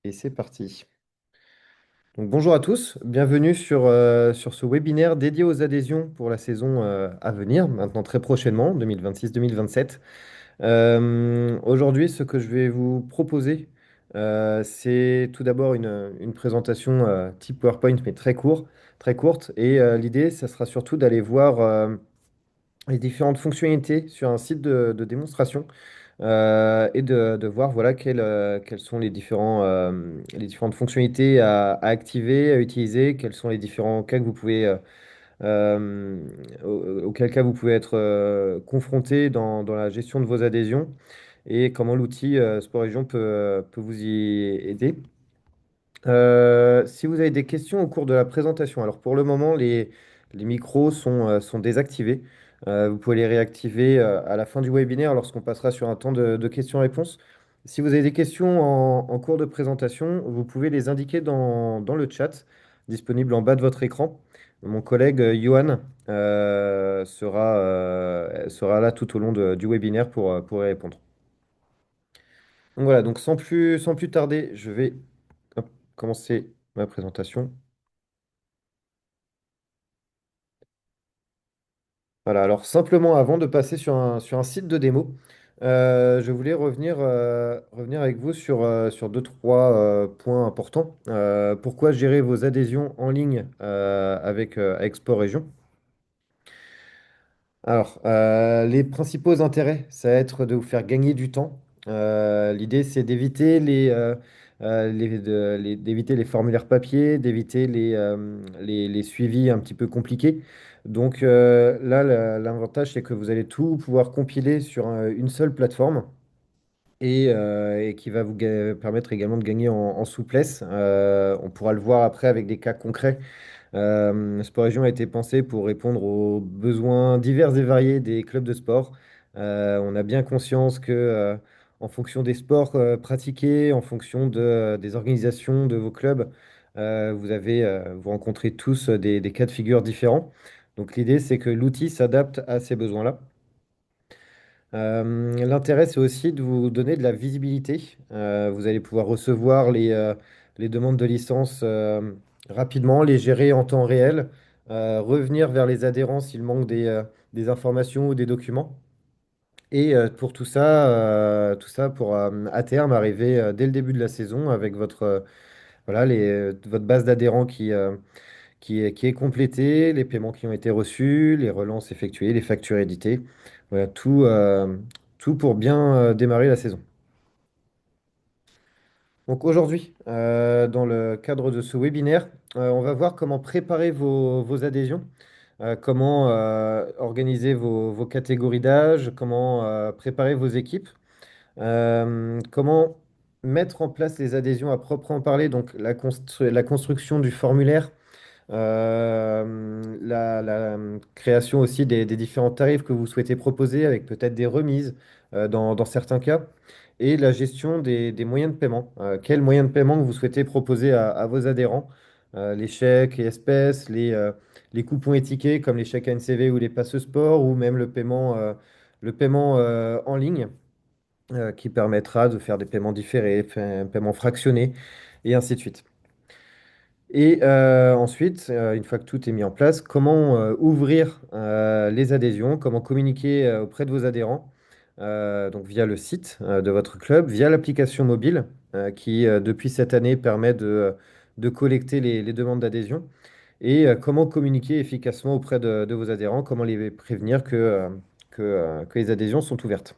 Et c'est parti. Donc, bonjour à tous, bienvenue sur ce webinaire dédié aux adhésions pour la saison à venir, maintenant très prochainement, 2026-2027. Aujourd'hui, ce que je vais vous proposer, c'est tout d'abord une présentation type PowerPoint, mais très courte. Et l'idée, ça sera surtout d'aller voir les différentes fonctionnalités sur un site de démonstration et de voir voilà, quelles sont les différentes fonctionnalités à activer, à utiliser, quels sont les différents cas que vous pouvez, euh, auquel cas vous pouvez être confronté dans la gestion de vos adhésions et comment l'outil Sport Région peut vous y aider. Si vous avez des questions au cours de la présentation, alors pour le moment, les micros sont désactivés. Vous pouvez les réactiver à la fin du webinaire lorsqu'on passera sur un temps de questions-réponses. Si vous avez des questions en cours de présentation, vous pouvez les indiquer dans le chat disponible en bas de votre écran. Mon collègue Johan sera là tout au long du webinaire pour y répondre. Donc voilà, donc sans plus tarder, je vais hop, commencer ma présentation. Voilà, alors simplement avant de passer sur un site de démo, je voulais revenir avec vous sur deux, trois points importants. Pourquoi gérer vos adhésions en ligne avec Sport Région? Alors, les principaux intérêts, ça va être de vous faire gagner du temps. L'idée, c'est d'éviter d'éviter les formulaires papier, d'éviter les suivis un petit peu compliqués. Donc là, l'avantage, c'est que vous allez tout pouvoir compiler sur une seule plateforme et qui va permettre également de gagner en souplesse. On pourra le voir après avec des cas concrets. Sport Région a été pensé pour répondre aux besoins divers et variés des clubs de sport. On a bien conscience que, en fonction des sports pratiqués, en fonction des organisations de vos clubs, vous rencontrez tous des cas de figure différents. Donc l'idée, c'est que l'outil s'adapte à ces besoins-là. L'intérêt, c'est aussi de vous donner de la visibilité. Vous allez pouvoir recevoir les demandes de licence rapidement, les gérer en temps réel, revenir vers les adhérents s'il manque des informations ou des documents. Et pour tout ça pour à terme arriver dès le début de la saison avec votre base d'adhérents qui est complétée, les paiements qui ont été reçus, les relances effectuées, les factures éditées. Voilà, tout pour bien démarrer la saison. Donc aujourd'hui, dans le cadre de ce webinaire, on va voir comment préparer vos adhésions, comment organiser vos catégories d'âge, comment préparer vos équipes, comment mettre en place les adhésions à proprement parler, donc la construction du formulaire. La création aussi des différents tarifs que vous souhaitez proposer avec peut-être des remises dans certains cas et la gestion des moyens de paiement. Quels moyens de paiement que vous souhaitez proposer à vos adhérents? Les chèques et espèces, les coupons étiquetés comme les chèques ANCV ou les passes sport ou même le paiement en ligne qui permettra de faire des paiements différés, faire un paiement fractionné et ainsi de suite. Et ensuite, une fois que tout est mis en place, comment ouvrir les adhésions, comment communiquer auprès de vos adhérents, donc via le site de votre club, via l'application mobile qui, depuis cette année, permet de collecter les demandes d'adhésion, et comment communiquer efficacement auprès de vos adhérents, comment les prévenir que les adhésions sont ouvertes.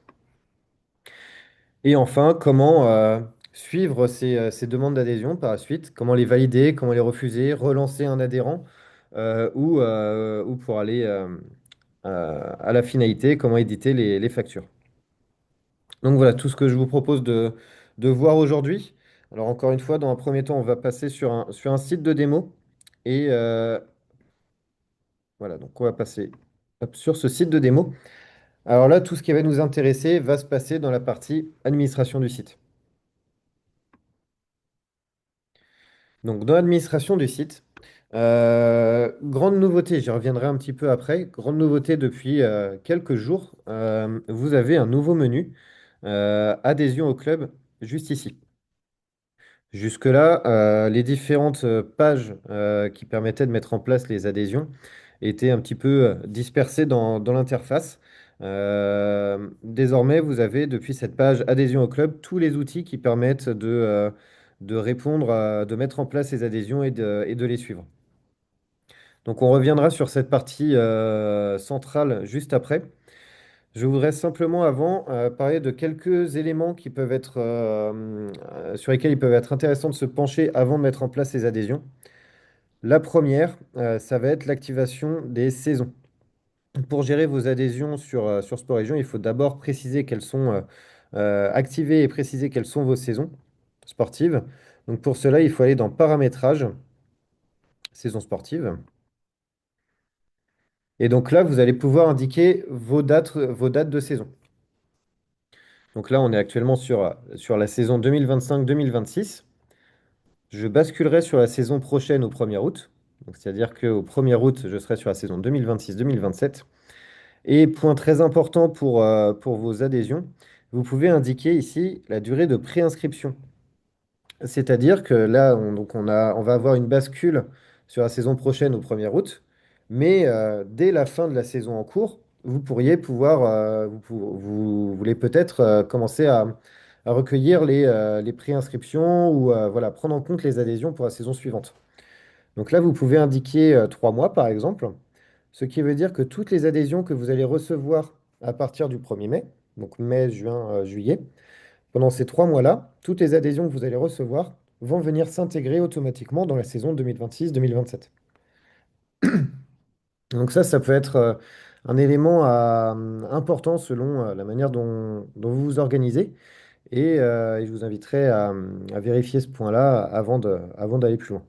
Et enfin, comment suivre ces demandes d'adhésion par la suite, comment les valider, comment les refuser, relancer un adhérent ou pour aller à la finalité, comment éditer les factures. Donc voilà tout ce que je vous propose de voir aujourd'hui. Alors encore une fois, dans un premier temps, on va passer sur un site de démo et voilà, donc on va passer hop, sur ce site de démo. Alors là, tout ce qui va nous intéresser va se passer dans la partie administration du site. Donc, dans l'administration du site, grande nouveauté, j'y reviendrai un petit peu après. Grande nouveauté depuis quelques jours, vous avez un nouveau menu, adhésion au club, juste ici. Jusque-là, les différentes pages qui permettaient de mettre en place les adhésions étaient un petit peu dispersées dans l'interface. Désormais, vous avez depuis cette page adhésion au club tous les outils qui permettent de répondre, de mettre en place ces adhésions et de les suivre. Donc on reviendra sur cette partie centrale juste après. Je voudrais simplement avant parler de quelques éléments qui peuvent être, sur lesquels il peut être intéressant de se pencher avant de mettre en place ces adhésions. La première, ça va être l'activation des saisons. Pour gérer vos adhésions sur Sport Région, il faut d'abord préciser quelles sont activer et préciser quelles sont vos saisons sportives. Donc pour cela, il faut aller dans Paramétrage, saison sportive. Et donc là, vous allez pouvoir indiquer vos dates de saison. Donc là, on est actuellement sur la saison 2025-2026. Je basculerai sur la saison prochaine au 1er août. Donc, c'est-à-dire qu'au 1er août, je serai sur la saison 2026-2027. Et point très important pour vos adhésions, vous pouvez indiquer ici la durée de préinscription. C'est-à-dire que là, on va avoir une bascule sur la saison prochaine au 1er août, mais dès la fin de la saison en cours, vous pourriez pouvoir, vous voulez peut-être commencer à recueillir les préinscriptions ou voilà, prendre en compte les adhésions pour la saison suivante. Donc là, vous pouvez indiquer 3 mois, par exemple, ce qui veut dire que toutes les adhésions que vous allez recevoir à partir du 1er mai, donc mai, juin, juillet, pendant ces 3 mois-là, toutes les adhésions que vous allez recevoir vont venir s'intégrer automatiquement dans la saison 2026-2027. Donc ça peut être un élément important selon la manière dont vous vous organisez. Et je vous inviterai à vérifier ce point-là avant d'aller plus loin.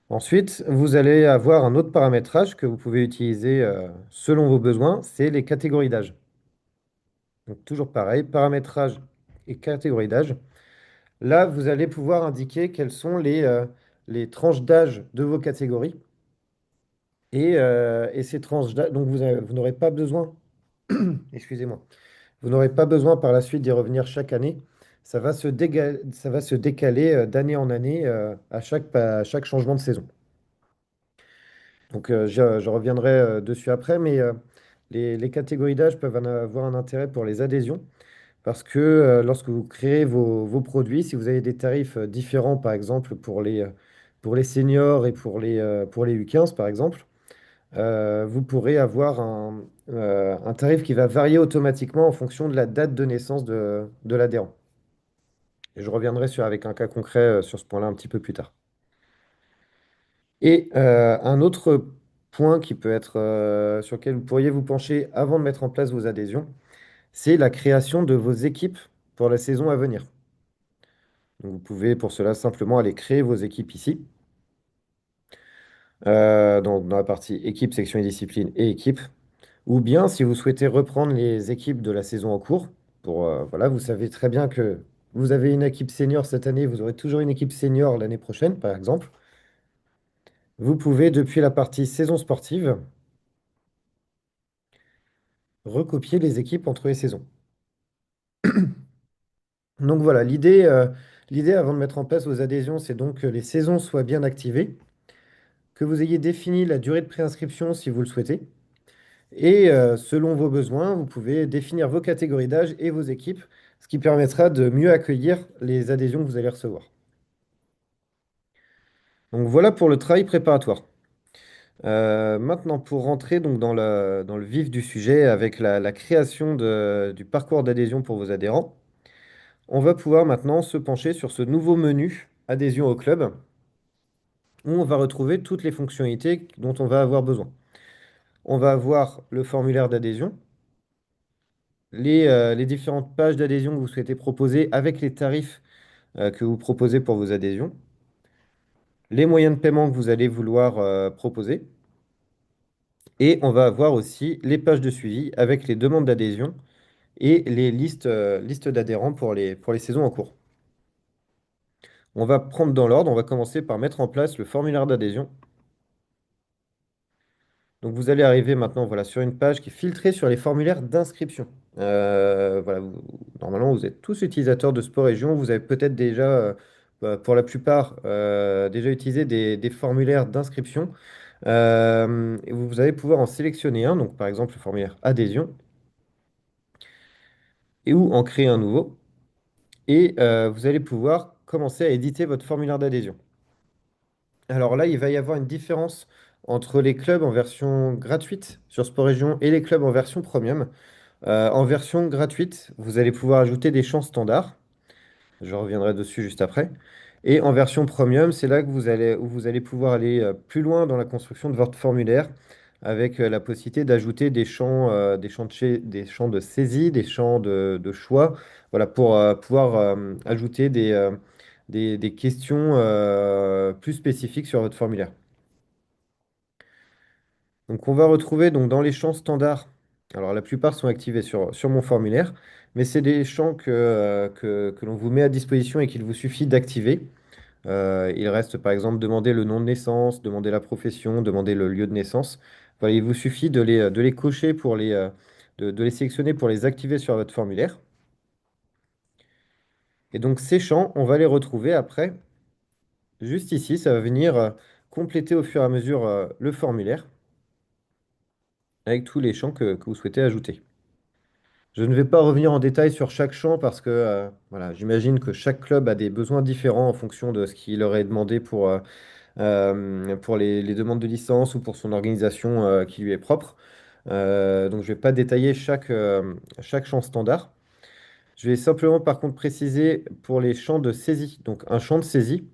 Ensuite, vous allez avoir un autre paramétrage que vous pouvez utiliser selon vos besoins, c'est les catégories d'âge. Donc toujours pareil, paramétrage et catégorie d'âge. Là, vous allez pouvoir indiquer quelles sont les tranches d'âge de vos catégories. Et ces tranches d'âge, donc vous n'aurez pas besoin, excusez-moi, vous n'aurez pas besoin par la suite d'y revenir chaque année. Ça va se décaler d'année en année à chaque changement de saison. Donc je reviendrai dessus après, mais les catégories d'âge peuvent avoir un intérêt pour les adhésions. Parce que lorsque vous créez vos produits, si vous avez des tarifs différents, par exemple pour les seniors et pour les U15, par exemple, vous pourrez avoir un tarif qui va varier automatiquement en fonction de la date de naissance de l'adhérent. Et je reviendrai avec un cas concret sur ce point-là un petit peu plus tard. Et un autre point qui peut être sur lequel vous pourriez vous pencher avant de mettre en place vos adhésions, c'est la création de vos équipes pour la saison à venir. Donc, vous pouvez pour cela simplement aller créer vos équipes ici, dans la partie équipe, section et discipline et équipe. Ou bien si vous souhaitez reprendre les équipes de la saison en cours, voilà, vous savez très bien que vous avez une équipe senior cette année, vous aurez toujours une équipe senior l'année prochaine, par exemple. Vous pouvez, depuis la partie saison sportive, recopier les équipes entre les saisons. Donc voilà, l'idée avant de mettre en place vos adhésions, c'est donc que les saisons soient bien activées, que vous ayez défini la durée de préinscription si vous le souhaitez. Et selon vos besoins, vous pouvez définir vos catégories d'âge et vos équipes, ce qui permettra de mieux accueillir les adhésions que vous allez recevoir. Donc voilà pour le travail préparatoire. Maintenant, pour rentrer donc dans le vif du sujet avec la création du parcours d'adhésion pour vos adhérents, on va pouvoir maintenant se pencher sur ce nouveau menu adhésion au club, où on va retrouver toutes les fonctionnalités dont on va avoir besoin. On va avoir le formulaire d'adhésion, les différentes pages d'adhésion que vous souhaitez proposer avec les tarifs que vous proposez pour vos adhésions, les moyens de paiement que vous allez vouloir proposer, et on va avoir aussi les pages de suivi avec les demandes d'adhésion et les listes d'adhérents pour les saisons en cours. On va prendre dans l'ordre, on va commencer par mettre en place le formulaire d'adhésion. Donc vous allez arriver maintenant voilà, sur une page qui est filtrée sur les formulaires d'inscription. Voilà, normalement, vous êtes tous utilisateurs de Sport Région. Vous avez peut-être déjà, pour la plupart, déjà utilisé des formulaires d'inscription. Et vous allez pouvoir en sélectionner un, donc par exemple le formulaire adhésion, et ou en créer un nouveau. Et vous allez pouvoir commencer à éditer votre formulaire d'adhésion. Alors là, il va y avoir une différence entre les clubs en version gratuite sur Sport Région et les clubs en version premium. En version gratuite, vous allez pouvoir ajouter des champs standards. Je reviendrai dessus juste après. Et en version premium, c'est là que où vous allez pouvoir aller plus loin dans la construction de votre formulaire avec la possibilité d'ajouter des champs de saisie, des champs de choix, voilà, pour pouvoir ajouter des questions plus spécifiques sur votre formulaire. Donc on va retrouver donc dans les champs standards, alors la plupart sont activés sur mon formulaire, mais c'est des champs que l'on vous met à disposition et qu'il vous suffit d'activer. Il reste par exemple demander le nom de naissance, demander la profession, demander le lieu de naissance. Voilà, il vous suffit de les cocher de les sélectionner pour les activer sur votre formulaire. Et donc ces champs, on va les retrouver après, juste ici, ça va venir compléter au fur et à mesure le formulaire avec tous les champs que vous souhaitez ajouter. Je ne vais pas revenir en détail sur chaque champ parce que voilà, j'imagine que chaque club a des besoins différents en fonction de ce qui leur est demandé pour les demandes de licence ou pour son organisation qui lui est propre. Donc je ne vais pas détailler chaque champ standard. Je vais simplement par contre préciser pour les champs de saisie. Donc un champ de saisie,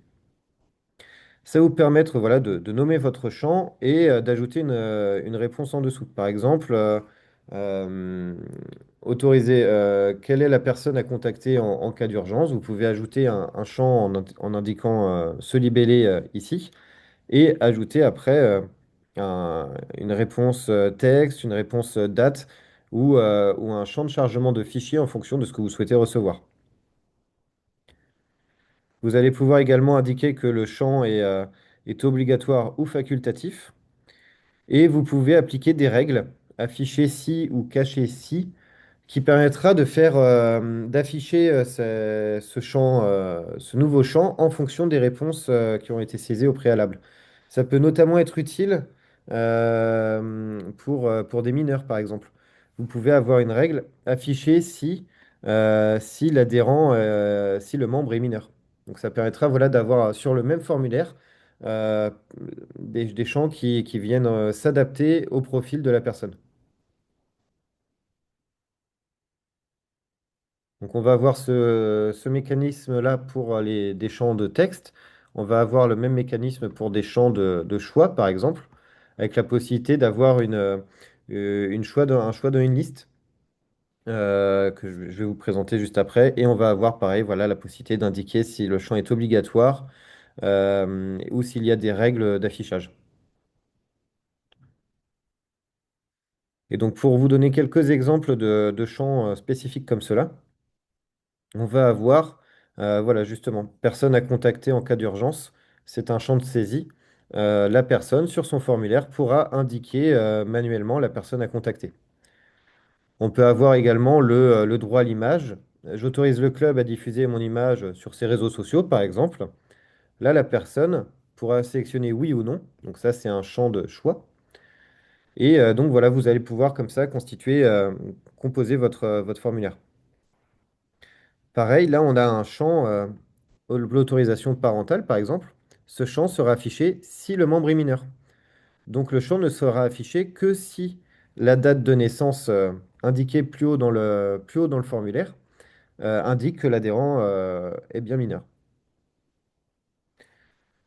ça va vous permettre voilà, de nommer votre champ et d'ajouter une réponse en dessous. Par exemple, euh, autoriser quelle est la personne à contacter en cas d'urgence. Vous pouvez ajouter un champ en indiquant ce libellé ici et ajouter après une réponse texte, une réponse date ou un champ de chargement de fichiers en fonction de ce que vous souhaitez recevoir. Vous allez pouvoir également indiquer que le champ est obligatoire ou facultatif et vous pouvez appliquer des règles, afficher si ou cacher si, qui permettra d'afficher ce nouveau champ en fonction des réponses qui ont été saisies au préalable. Ça peut notamment être utile pour des mineurs, par exemple. Vous pouvez avoir une règle affichée si le membre est mineur. Donc ça permettra voilà, d'avoir sur le même formulaire euh, des champs qui viennent s'adapter au profil de la personne. Donc on va avoir ce mécanisme-là pour des champs de texte. On va avoir le même mécanisme pour des champs de choix, par exemple, avec la possibilité d'avoir un choix dans une liste que je vais vous présenter juste après. Et on va avoir, pareil, voilà, la possibilité d'indiquer si le champ est obligatoire ou s'il y a des règles d'affichage. Et donc pour vous donner quelques exemples de champs spécifiques comme cela, on va avoir, voilà, justement, personne à contacter en cas d'urgence. C'est un champ de saisie. La personne, sur son formulaire, pourra indiquer manuellement la personne à contacter. On peut avoir également le droit à l'image. J'autorise le club à diffuser mon image sur ses réseaux sociaux, par exemple. Là, la personne pourra sélectionner oui ou non. Donc ça, c'est un champ de choix. Et donc voilà, vous allez pouvoir comme ça composer votre formulaire. Pareil, là, on a un champ, l'autorisation parentale, par exemple. Ce champ sera affiché si le membre est mineur. Donc le champ ne sera affiché que si la date de naissance indiquée plus haut dans le formulaire indique que l'adhérent est bien mineur.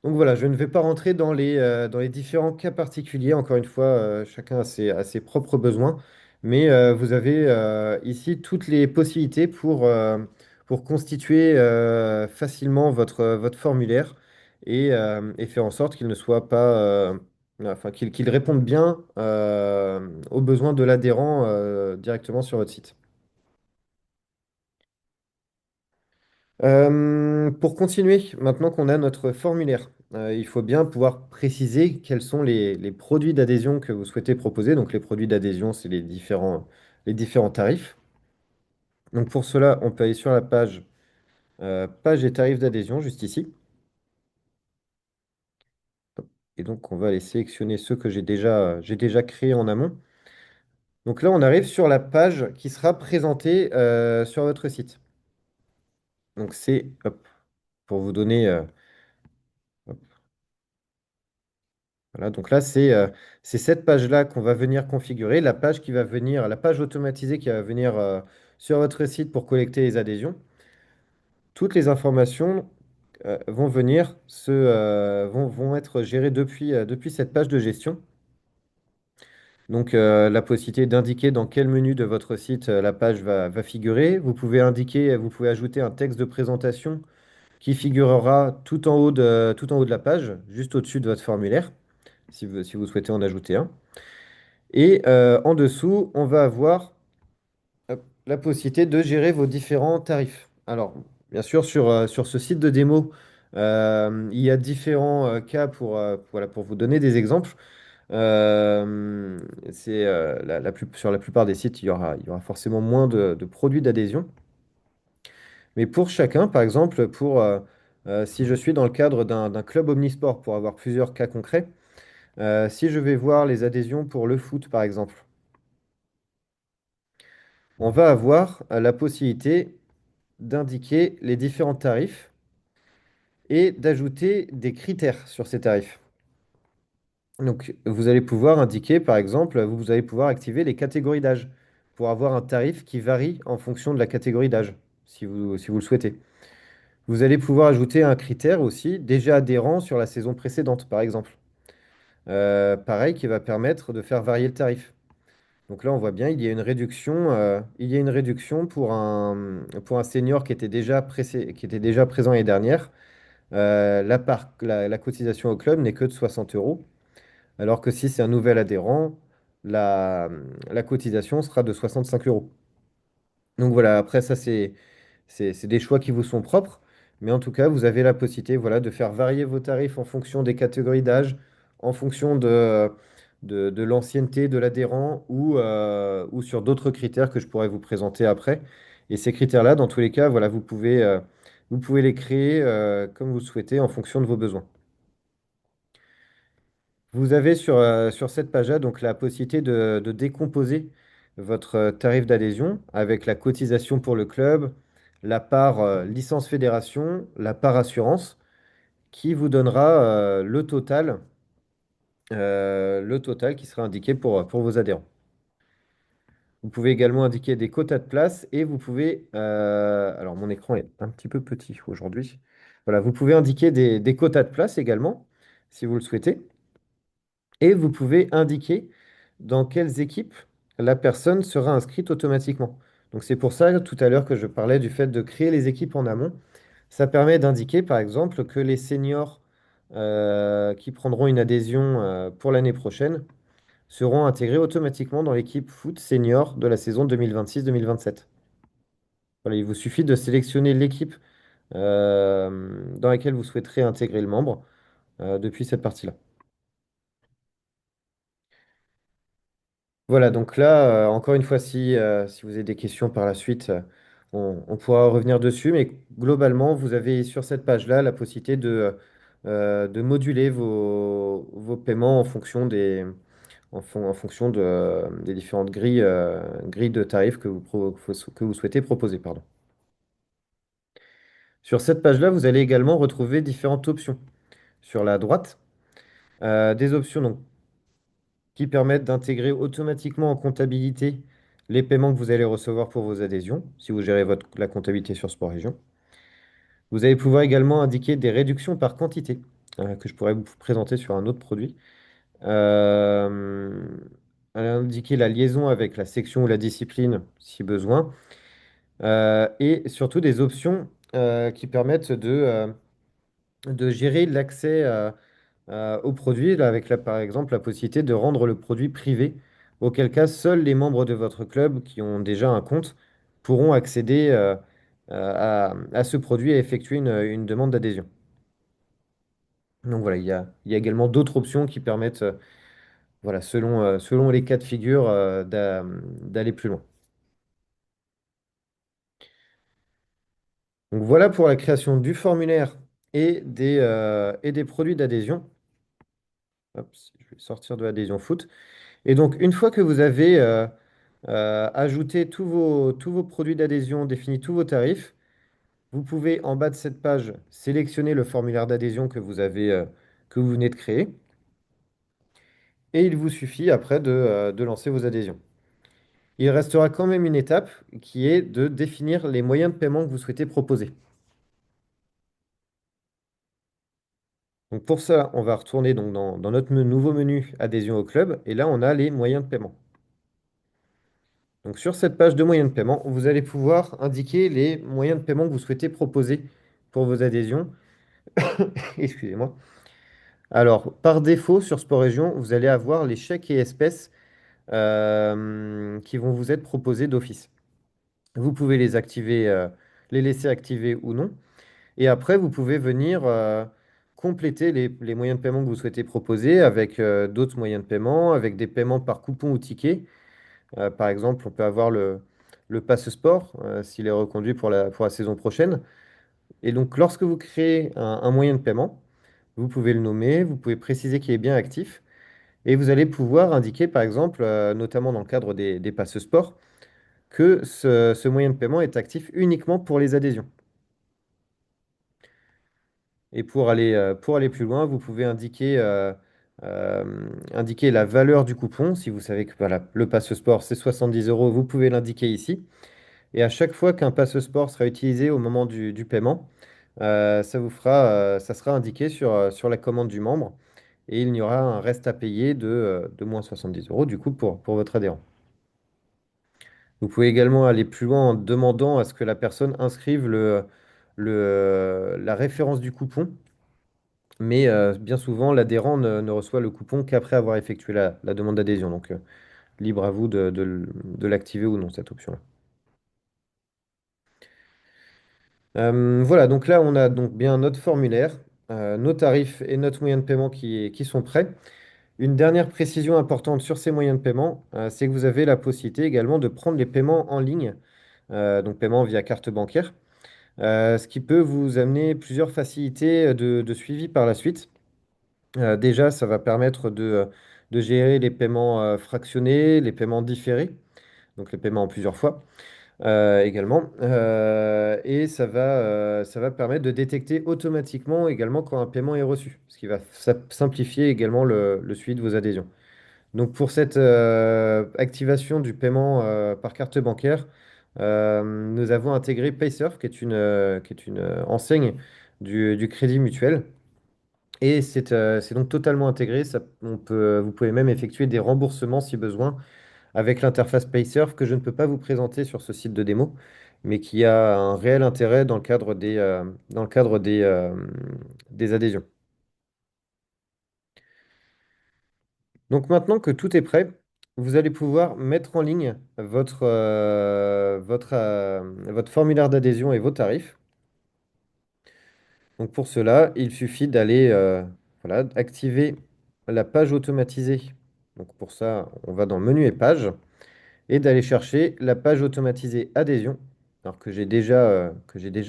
Donc voilà, je ne vais pas rentrer dans les différents cas particuliers. Encore une fois, chacun a ses propres besoins. Mais vous avez ici toutes les possibilités pour constituer facilement votre formulaire et faire en sorte qu'il ne soit pas, enfin, qu'il réponde bien aux besoins de l'adhérent directement sur votre site. Pour continuer, maintenant qu'on a notre formulaire, il faut bien pouvoir préciser quels sont les produits d'adhésion que vous souhaitez proposer. Donc les produits d'adhésion, c'est les différents tarifs. Donc pour cela, on peut aller sur la page, page et tarifs d'adhésion, juste ici. Et donc, on va aller sélectionner ceux que j'ai déjà créés en amont. Donc là, on arrive sur la page qui sera présentée sur votre site. Donc c'est, hop, pour vous donner, hop, voilà, donc là, c'est cette page-là qu'on va venir configurer, la page qui va venir, la page automatisée qui va venir sur votre site pour collecter les adhésions. Toutes les informations vont venir vont être gérées depuis cette page de gestion. Donc, la possibilité d'indiquer dans quel menu de votre site la page va figurer. Vous pouvez indiquer, vous pouvez ajouter un texte de présentation qui figurera tout en haut de la page, juste au-dessus de votre formulaire, si vous souhaitez en ajouter un. Et en dessous, on va avoir hop, la possibilité de gérer vos différents tarifs. Alors, bien sûr, sur ce site de démo, il y a différents cas voilà, pour vous donner des exemples. Euh, sur la plupart des sites, il y aura forcément moins de produits d'adhésion. Mais pour chacun, par exemple, si je suis dans le cadre d'un club omnisport, pour avoir plusieurs cas concrets, si je vais voir les adhésions pour le foot, par exemple, on va avoir la possibilité d'indiquer les différents tarifs et d'ajouter des critères sur ces tarifs. Donc, vous allez pouvoir indiquer, par exemple, vous allez pouvoir activer les catégories d'âge pour avoir un tarif qui varie en fonction de la catégorie d'âge, si vous le souhaitez. Vous allez pouvoir ajouter un critère aussi déjà adhérent sur la saison précédente, par exemple. Pareil, qui va permettre de faire varier le tarif. Donc là, on voit bien, il y a une réduction pour un senior qui était déjà présent l'année dernière. La cotisation au club n'est que de 60 euros. Alors que si c'est un nouvel adhérent, la cotisation sera de 65 euros. Donc voilà, après ça, c'est des choix qui vous sont propres. Mais en tout cas, vous avez la possibilité voilà, de faire varier vos tarifs en fonction des catégories d'âge, en fonction de l'ancienneté de l'adhérent ou sur d'autres critères que je pourrais vous présenter après. Et ces critères-là, dans tous les cas, voilà, vous pouvez les créer comme vous le souhaitez en fonction de vos besoins. Vous avez sur cette page-là donc la possibilité de décomposer votre tarif d'adhésion avec la cotisation pour le club, la part licence fédération, la part assurance, qui vous donnera le total qui sera indiqué pour vos adhérents. Vous pouvez également indiquer des quotas de place et vous pouvez, alors mon écran est un petit peu petit aujourd'hui. Voilà, vous pouvez indiquer des quotas de place également, si vous le souhaitez. Et vous pouvez indiquer dans quelles équipes la personne sera inscrite automatiquement. Donc c'est pour ça tout à l'heure que je parlais du fait de créer les équipes en amont. Ça permet d'indiquer par exemple que les seniors qui prendront une adhésion pour l'année prochaine seront intégrés automatiquement dans l'équipe foot senior de la saison 2026-2027. Voilà, il vous suffit de sélectionner l'équipe dans laquelle vous souhaiterez intégrer le membre depuis cette partie-là. Voilà, donc là, encore une fois, si vous avez des questions par la suite, on pourra revenir dessus. Mais globalement, vous avez sur cette page-là la possibilité de moduler vos paiements en fonction en fonction des différentes grilles de tarifs que vous souhaitez proposer, pardon. Sur cette page-là, vous allez également retrouver différentes options. Sur la droite, des options donc, qui permettent d'intégrer automatiquement en comptabilité les paiements que vous allez recevoir pour vos adhésions, si vous gérez la comptabilité sur Sport Région. Vous allez pouvoir également indiquer des réductions par quantité, que je pourrais vous présenter sur un autre produit. Euh, Indiquer la liaison avec la section ou la discipline, si besoin. Et surtout des options qui permettent de gérer l'accès au produit, là, avec par exemple la possibilité de rendre le produit privé, auquel cas seuls les membres de votre club qui ont déjà un compte pourront accéder à ce produit et effectuer une demande d'adhésion. Donc voilà, il y a également d'autres options qui permettent, voilà, selon les cas de figure, d'aller plus loin. Donc voilà pour la création du formulaire et des produits d'adhésion. Hop, je vais sortir de l'adhésion foot. Et donc, une fois que vous avez ajouté tous vos produits d'adhésion, défini tous vos tarifs, vous pouvez, en bas de cette page, sélectionner le formulaire d'adhésion que vous venez de créer. Et il vous suffit après de lancer vos adhésions. Il restera quand même une étape qui est de définir les moyens de paiement que vous souhaitez proposer. Donc pour ça, on va retourner donc dans notre nouveau menu adhésion au club et là on a les moyens de paiement. Donc sur cette page de moyens de paiement, vous allez pouvoir indiquer les moyens de paiement que vous souhaitez proposer pour vos adhésions. Excusez-moi. Alors par défaut sur Sport Région, vous allez avoir les chèques et espèces qui vont vous être proposés d'office. Vous pouvez les activer, les laisser activer ou non. Et après, vous pouvez venir compléter les moyens de paiement que vous souhaitez proposer avec d'autres moyens de paiement, avec des paiements par coupon ou ticket. Par exemple, on peut avoir le Passe Sport s'il est reconduit pour la saison prochaine. Et donc, lorsque vous créez un moyen de paiement, vous pouvez le nommer, vous pouvez préciser qu'il est bien actif et vous allez pouvoir indiquer, par exemple, notamment dans le cadre des Passe Sport, que ce moyen de paiement est actif uniquement pour les adhésions. Et pour aller plus loin, vous pouvez indiquer la valeur du coupon. Si vous savez que voilà, le passe sport, c'est 70 euros, vous pouvez l'indiquer ici. Et à chaque fois qu'un passe sport sera utilisé au moment du paiement, ça sera indiqué sur la commande du membre. Et il y aura un reste à payer de moins 70 euros du coup pour votre adhérent. Vous pouvez également aller plus loin en demandant à ce que la personne inscrive la référence du coupon. Mais bien souvent, l'adhérent ne reçoit le coupon qu'après avoir effectué la demande d'adhésion. Donc, libre à vous de l'activer ou non, cette option-là. Voilà, donc là, on a donc bien notre formulaire, nos tarifs et notre moyen de paiement qui sont prêts. Une dernière précision importante sur ces moyens de paiement, c'est que vous avez la possibilité également de prendre les paiements en ligne, donc paiement via carte bancaire, ce qui peut vous amener plusieurs facilités de suivi par la suite. Déjà, ça va permettre de gérer les paiements fractionnés, les paiements différés, donc les paiements en plusieurs fois également. Et ça va permettre de détecter automatiquement également quand un paiement est reçu, ce qui va simplifier également le suivi de vos adhésions. Donc pour cette activation du paiement par carte bancaire, nous avons intégré Paysurf, qui est une enseigne du Crédit Mutuel. Et c'est donc totalement intégré. Vous pouvez même effectuer des remboursements si besoin avec l'interface Paysurf que je ne peux pas vous présenter sur ce site de démo, mais qui a un réel intérêt dans le cadre des adhésions. Donc maintenant que tout est prêt, vous allez pouvoir mettre en ligne votre formulaire d'adhésion et vos tarifs. Donc pour cela, il suffit d'aller voilà, activer la page automatisée. Donc pour ça, on va dans Menu et Pages et d'aller chercher la page automatisée adhésion, alors que j'ai déjà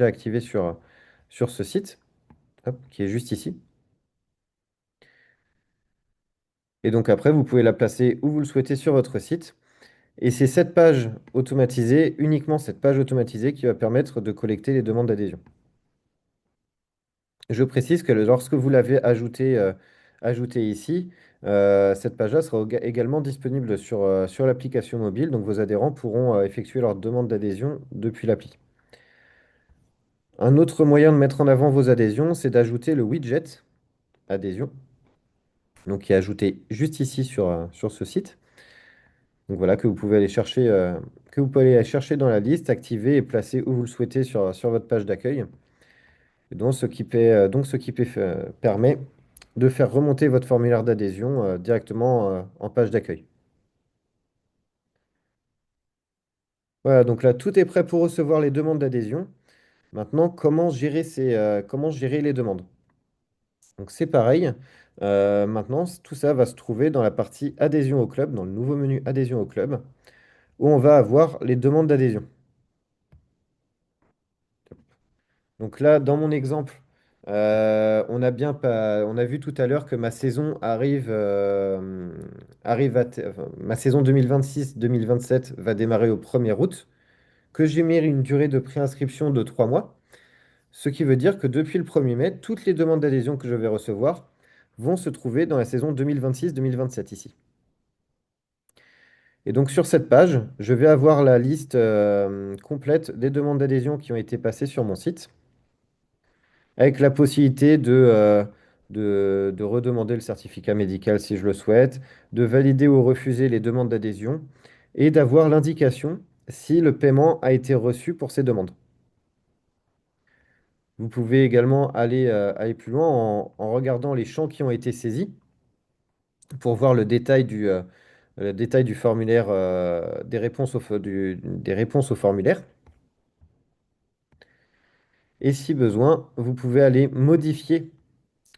activé sur ce site, hop, qui est juste ici. Et donc après, vous pouvez la placer où vous le souhaitez sur votre site. Et c'est cette page automatisée, uniquement cette page automatisée, qui va permettre de collecter les demandes d'adhésion. Je précise que lorsque vous l'avez ajouté ici, cette page-là sera également disponible sur l'application mobile, donc vos adhérents pourront effectuer leur demande d'adhésion depuis l'appli. Un autre moyen de mettre en avant vos adhésions, c'est d'ajouter le widget adhésion, donc qui est ajouté juste ici sur ce site. Donc voilà, que vous pouvez aller chercher dans la liste, activer et placer où vous le souhaitez sur votre page d'accueil. Et donc, permet de faire remonter votre formulaire d'adhésion directement en page d'accueil. Voilà, donc là, tout est prêt pour recevoir les demandes d'adhésion. Maintenant, comment gérer les demandes? Donc c'est pareil. Maintenant, tout ça va se trouver dans la partie adhésion au club, dans le nouveau menu adhésion au club, où on va avoir les demandes d'adhésion. Donc là, dans mon exemple, on a vu tout à l'heure que ma saison enfin, ma saison 2026-2027 va démarrer au 1er août, que j'ai mis une durée de préinscription de 3 mois, ce qui veut dire que depuis le 1er mai, toutes les demandes d'adhésion que je vais recevoir vont se trouver dans la saison 2026-2027 ici. Et donc sur cette page, je vais avoir la liste complète des demandes d'adhésion qui ont été passées sur mon site, avec la possibilité de redemander le certificat médical si je le souhaite, de valider ou refuser les demandes d'adhésion et d'avoir l'indication si le paiement a été reçu pour ces demandes. Vous pouvez également aller plus loin en regardant les champs qui ont été saisis pour voir le détail du formulaire, des réponses au formulaire. Et si besoin, vous pouvez aller modifier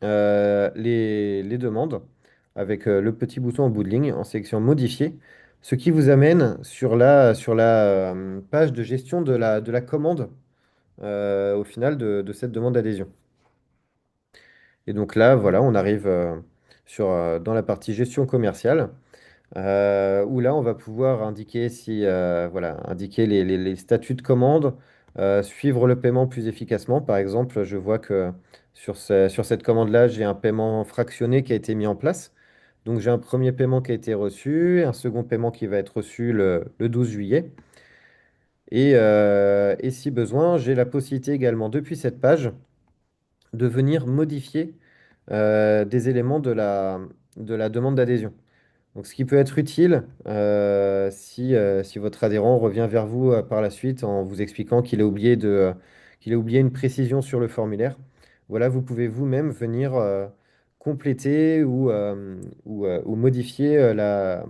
les demandes avec le petit bouton en bout de ligne en sélection modifier, ce qui vous amène sur la page de gestion de la commande au final de cette demande d'adhésion. Et donc là, voilà, on arrive dans la partie gestion commerciale. Où là, on va pouvoir indiquer voilà, indiquer les statuts de commande, suivre le paiement plus efficacement. Par exemple, je vois que sur cette commande-là, j'ai un paiement fractionné qui a été mis en place. Donc, j'ai un premier paiement qui a été reçu, un second paiement qui va être reçu le 12 juillet. Et si besoin, j'ai la possibilité également, depuis cette page, de venir modifier des éléments de la demande d'adhésion. Donc, ce qui peut être utile si votre adhérent revient vers vous par la suite en vous expliquant qu'il a oublié une précision sur le formulaire. Voilà, vous pouvez vous-même venir compléter ou modifier la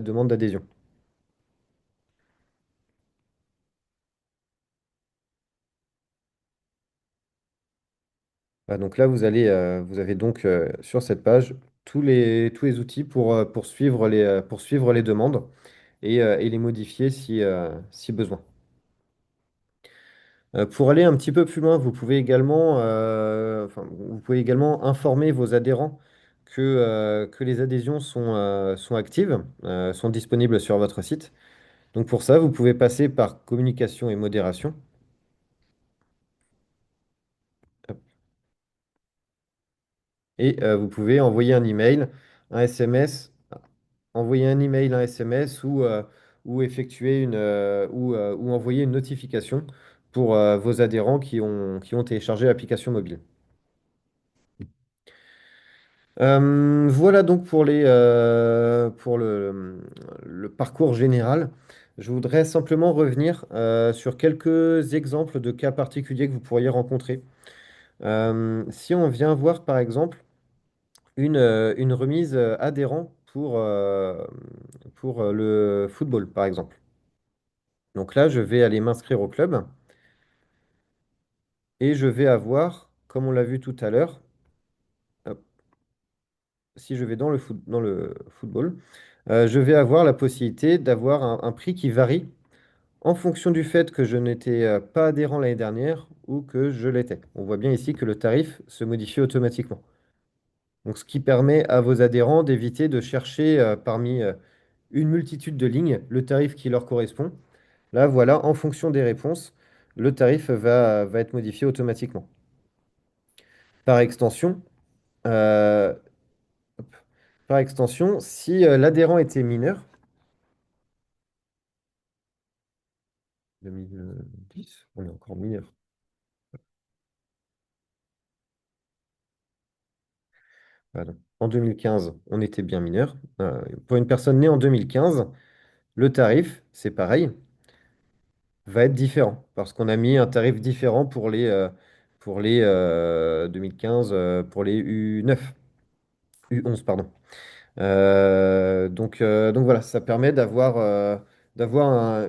demande d'adhésion. Donc là, vous avez donc sur cette page tous les outils pour suivre les demandes et les modifier si besoin. Pour aller un petit peu plus loin, vous pouvez également informer vos adhérents que les adhésions sont actives, sont disponibles sur votre site. Donc pour ça, vous pouvez passer par communication et modération. Hop. Et vous pouvez un SMS, envoyer un email, un SMS ou effectuer ou envoyer une notification pour vos adhérents qui ont téléchargé l'application mobile. Voilà donc pour le parcours général. Je voudrais simplement revenir sur quelques exemples de cas particuliers que vous pourriez rencontrer. Si on vient voir par exemple une remise adhérent pour le football, par exemple. Donc là, je vais aller m'inscrire au club et je vais avoir, comme on l'a vu tout à l'heure, hop, si je vais dans le football, je vais avoir la possibilité d'avoir un prix qui varie en fonction du fait que je n'étais pas adhérent l'année dernière ou que je l'étais. On voit bien ici que le tarif se modifie automatiquement. Donc, ce qui permet à vos adhérents d'éviter de chercher parmi une multitude de lignes le tarif qui leur correspond. Là, voilà, en fonction des réponses, le tarif va être modifié automatiquement. Par extension, euh, par extension, si l'adhérent était mineur, 2010, on est encore mineur. Pardon. En 2015, on était bien mineur. Pour une personne née en 2015, le tarif, c'est pareil, va être différent parce qu'on a mis un tarif différent pour les 2015, pour les U9, U11, pardon. Donc voilà, ça permet d'avoir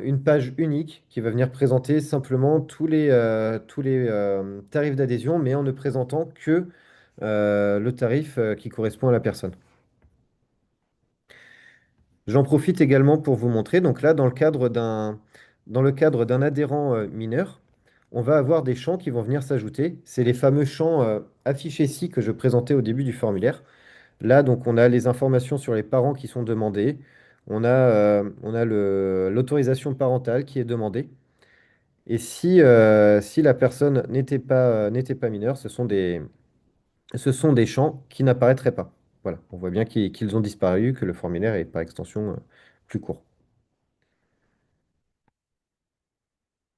une page unique qui va venir présenter simplement tous les tarifs d'adhésion, mais en ne présentant que le tarif qui correspond à la personne. J'en profite également pour vous montrer, donc là, dans le cadre d'un adhérent mineur, on va avoir des champs qui vont venir s'ajouter. C'est les fameux champs affichés ici que je présentais au début du formulaire. Là, donc, on a les informations sur les parents qui sont demandées. On a l'autorisation parentale qui est demandée. Et si la personne n'était pas mineure, ce sont des champs qui n'apparaîtraient pas. Voilà, on voit bien qu'ils ont disparu, que le formulaire est par extension plus court.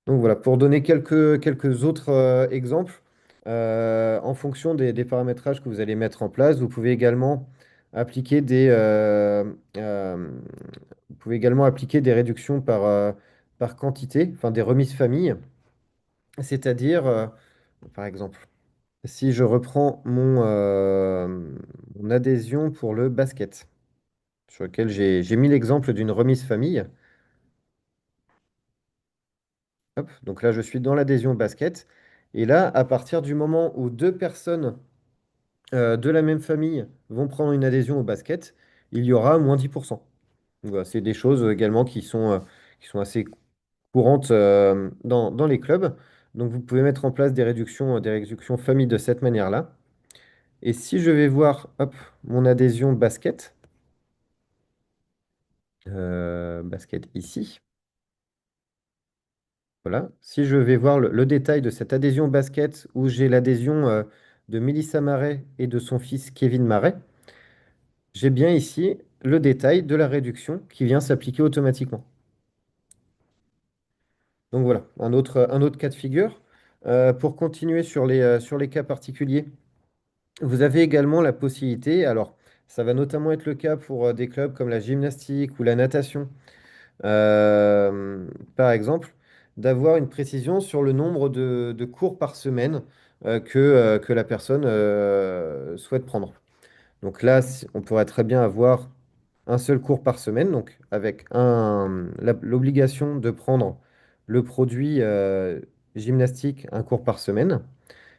Donc voilà, pour donner quelques autres exemples, en fonction des paramétrages que vous allez mettre en place, appliquer des, euh, euh, vous pouvez également appliquer des réductions par quantité, enfin des remises famille. C'est-à-dire, par exemple, si je reprends mon adhésion pour le basket, sur lequel j'ai mis l'exemple d'une remise famille. Hop, donc là, je suis dans l'adhésion basket. Et là, à partir du moment où deux personnes de la même famille vont prendre une adhésion au basket, il y aura moins 10%. Donc voilà, c'est des choses également qui sont assez courantes dans les clubs. Donc vous pouvez mettre en place des réductions famille de cette manière-là. Et si je vais voir hop, mon adhésion basket, basket ici, voilà. Si je vais voir le détail de cette adhésion basket où j'ai l'adhésion de Mélissa Marais et de son fils Kevin Marais, j'ai bien ici le détail de la réduction qui vient s'appliquer automatiquement. Donc voilà, un autre cas de figure. Pour continuer sur les cas particuliers, vous avez également la possibilité, alors ça va notamment être le cas pour des clubs comme la gymnastique ou la natation, euh, par exemple, d'avoir une précision sur le nombre de cours par semaine que la personne souhaite prendre. Donc là, on pourrait très bien avoir un seul cours par semaine, donc avec l'obligation de prendre le produit gymnastique un cours par semaine,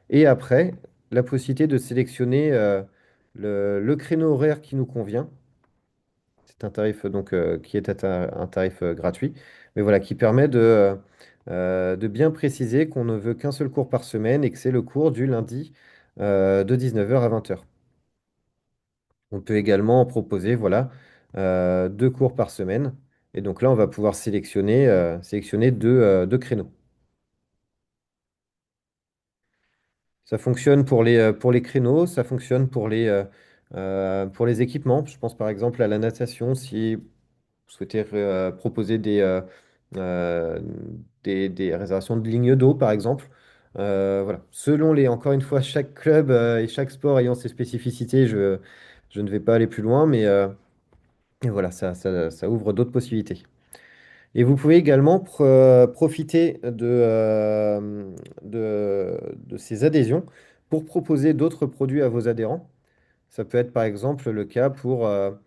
et après, la possibilité de sélectionner le créneau horaire qui nous convient. C'est un tarif qui est un tarif gratuit, mais voilà, qui permet de bien préciser qu'on ne veut qu'un seul cours par semaine et que c'est le cours du lundi de 19h à 20h. On peut également proposer voilà, deux cours par semaine. Et donc là, on va pouvoir sélectionner deux créneaux. Ça fonctionne pour les créneaux, ça fonctionne pour les équipements. Je pense par exemple à la natation, si vous souhaitez proposer euh, des réservations de lignes d'eau, par exemple. Voilà. Encore une fois, chaque club et chaque sport ayant ses spécificités, je ne vais pas aller plus loin, et voilà, ça ouvre d'autres possibilités. Et vous pouvez également profiter de ces adhésions pour proposer d'autres produits à vos adhérents. Ça peut être par exemple le cas pour un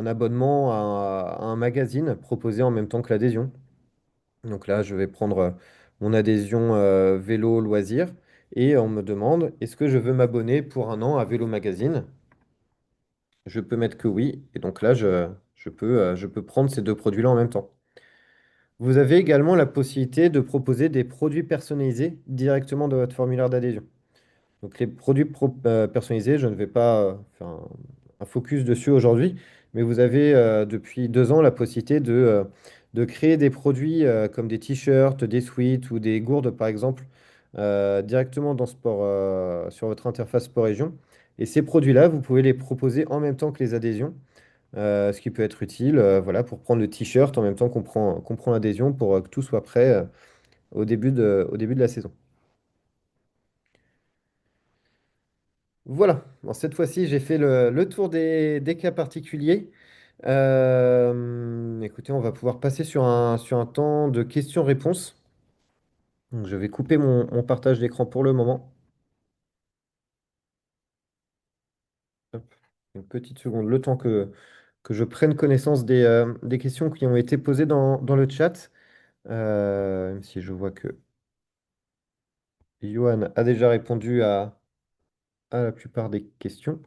abonnement à un magazine proposé en même temps que l'adhésion. Donc là, je vais prendre mon adhésion vélo loisir et on me demande est-ce que je veux m'abonner pour un an à Vélo Magazine? Je peux mettre que oui. Et donc là, je peux prendre ces deux produits-là en même temps. Vous avez également la possibilité de proposer des produits personnalisés directement dans votre formulaire d'adhésion. Donc les personnalisés, je ne vais pas faire un focus dessus aujourd'hui, mais vous avez depuis 2 ans la possibilité de créer des produits comme des t-shirts, des sweats ou des gourdes par exemple, directement sur votre interface Sport Région. Et ces produits-là, vous pouvez les proposer en même temps que les adhésions, ce qui peut être utile voilà, pour prendre le t-shirt en même temps qu'on prend l'adhésion pour que tout soit prêt au début de la saison. Voilà, bon, cette fois-ci, j'ai fait le tour des cas particuliers. Écoutez, on va pouvoir passer sur un temps de questions-réponses. Donc, je vais couper mon partage d'écran pour le moment. Hop, une petite seconde, le temps que je prenne connaissance des questions qui ont été posées dans le chat. Même si je vois que Johan a déjà répondu à la plupart des questions.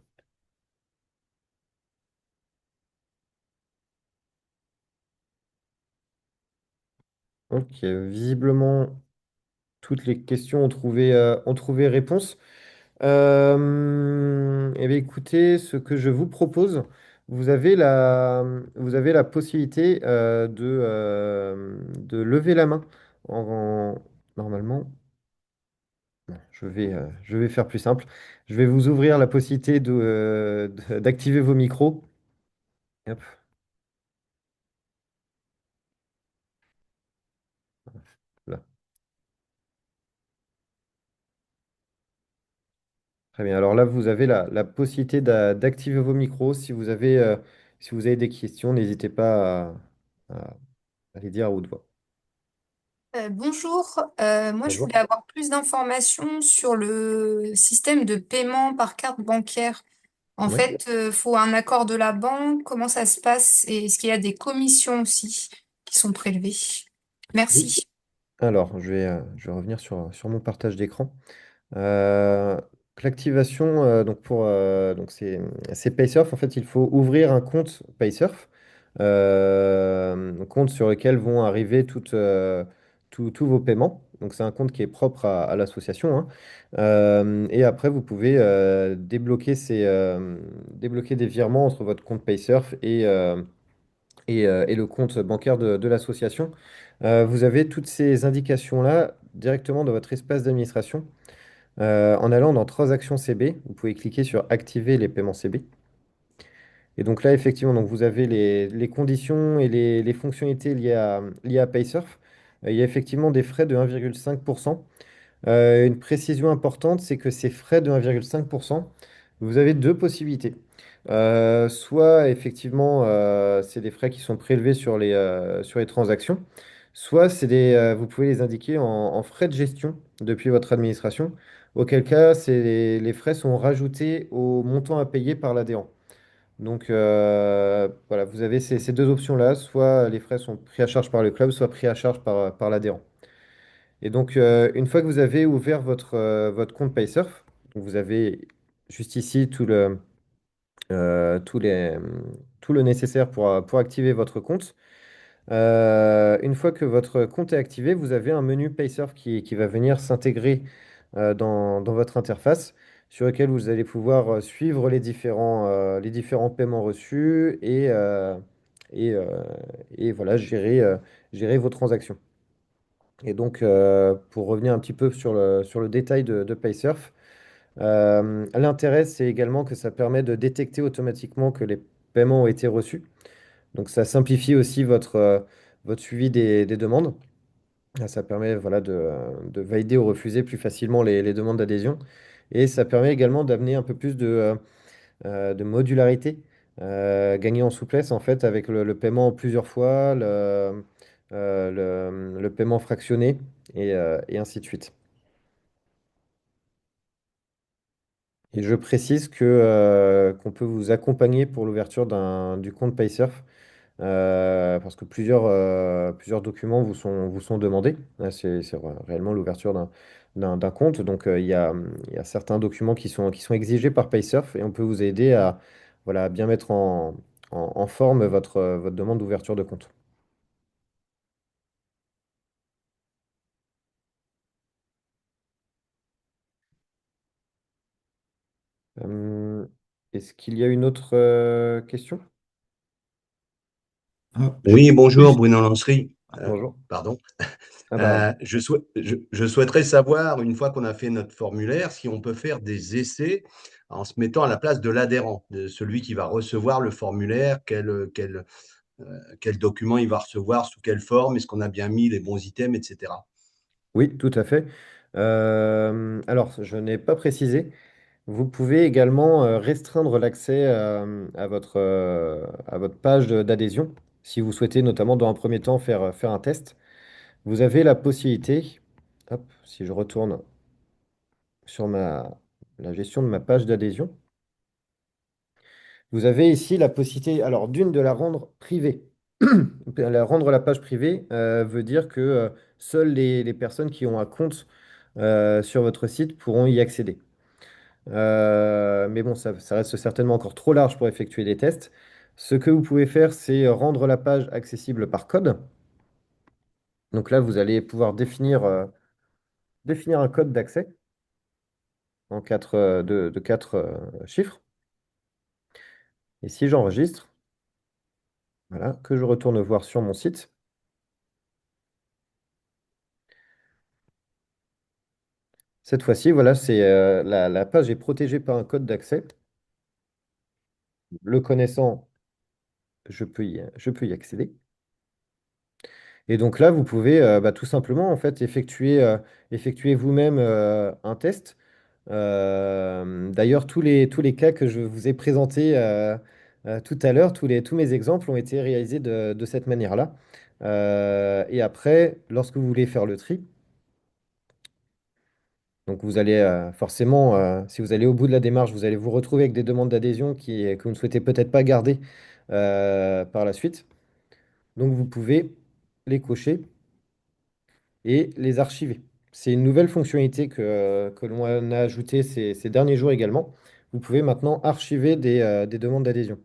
Ok, visiblement, toutes les questions ont trouvé réponse. Eh bien, écoutez, ce que je vous propose, vous avez la possibilité de lever la main. Normalement, non, je vais faire plus simple. Je vais vous ouvrir la possibilité d'activer vos micros. Hop, là. Très bien. Alors là, vous avez la possibilité d'activer vos micros. Si vous avez des questions, n'hésitez pas à les dire à haute voix. Bonjour, moi je Bonjour. voulais avoir plus d'informations sur le système de paiement par carte bancaire. En Oui. fait, faut un accord de la banque, comment ça se passe et est-ce qu'il y a des commissions aussi qui sont prélevées? Oui. Merci. Alors, je vais revenir sur mon partage d'écran. Euh, L'activation, donc c'est Paysurf. En fait, il faut ouvrir un compte Paysurf, un compte sur lequel vont arriver tous vos paiements. Donc, c'est un compte qui est propre à l'association, hein. Et après, vous pouvez débloquer des virements entre votre compte Paysurf et le compte bancaire de l'association. Vous avez toutes ces indications-là directement dans votre espace d'administration. En allant dans Transactions CB, vous pouvez cliquer sur Activer les paiements CB. Et donc là, effectivement, donc vous avez les conditions et les fonctionnalités liées à Paysurf. Il y a effectivement des frais de 1,5%. Une précision importante, c'est que ces frais de 1,5%, vous avez deux possibilités. Soit effectivement, c'est des frais qui sont prélevés sur les transactions, soit vous pouvez les indiquer en frais de gestion depuis votre administration, auquel cas les frais sont rajoutés au montant à payer par l'adhérent. Donc voilà, vous avez ces deux options-là, soit les frais sont pris à charge par le club, soit pris à charge par l'adhérent. Et donc, une fois que vous avez ouvert votre compte Paysurf, vous avez juste ici euh, tout les, tout le nécessaire pour activer votre compte. Une fois que votre compte est activé, vous avez un menu Paysurf qui va venir s'intégrer dans votre interface, sur lequel vous allez pouvoir suivre les différents paiements reçus et, euh, et voilà, gérer vos transactions. Et donc, pour revenir un petit peu sur le détail de Paysurf, l'intérêt, c'est également que ça permet de détecter automatiquement que les paiements ont été reçus. Donc, ça simplifie aussi votre suivi des demandes. Ça permet voilà, de valider ou refuser plus facilement les demandes d'adhésion. Et ça permet également d'amener un peu plus de modularité, gagner en souplesse en fait avec le paiement en plusieurs fois, le paiement fractionné et ainsi de suite. Et je précise qu'on peut vous accompagner pour l'ouverture du compte Paysurf parce que plusieurs documents vous sont demandés. Là, c'est réellement l'ouverture d'un compte. Donc, il y a certains documents qui sont exigés par Paysurf et on peut vous aider à voilà, à bien mettre en forme votre demande d'ouverture de compte. Euh, Est-ce qu'il y a une autre question? Ah, Je- oui, bonjour, Oui, Bruno Lancery. bonjour. Pardon. Ah bah, Je souhaiterais savoir, une fois qu'on a fait notre formulaire, si on peut faire des essais en se mettant à la place de l'adhérent, de celui qui va recevoir le formulaire, quel document il va recevoir, sous quelle forme, est-ce qu'on a bien mis les bons items, etc. oui, tout à fait. Alors, je n'ai pas précisé. Vous pouvez également restreindre l'accès à votre page d'adhésion si vous souhaitez notamment dans un premier temps faire un test. Vous avez la possibilité, hop, si je retourne sur la gestion de ma page d'adhésion, vous avez ici la possibilité, alors d'une, de la rendre privée. Rendre la page privée veut dire que seules les personnes qui ont un compte sur votre site pourront y accéder. Mais bon, ça reste certainement encore trop large pour effectuer des tests. Ce que vous pouvez faire, c'est rendre la page accessible par code. Donc là, vous allez pouvoir définir un code d'accès en de quatre chiffres. Et si j'enregistre, voilà, que je retourne voir sur mon site, cette fois-ci, voilà, la page est protégée par un code d'accès. Le connaissant, je peux y accéder. Et donc là, vous pouvez bah, tout simplement en fait effectuer vous-même un test. D'ailleurs, tous les cas que je vous ai présentés tout à l'heure, tous mes exemples ont été réalisés de cette manière-là. Et après, lorsque vous voulez faire le tri, donc vous allez forcément, si vous allez au bout de la démarche, vous allez vous retrouver avec des demandes d'adhésion que vous ne souhaitez peut-être pas garder par la suite. Donc vous pouvez les cocher et les archiver. C'est une nouvelle fonctionnalité que l'on a ajoutée ces derniers jours également. Vous pouvez maintenant archiver des demandes d'adhésion.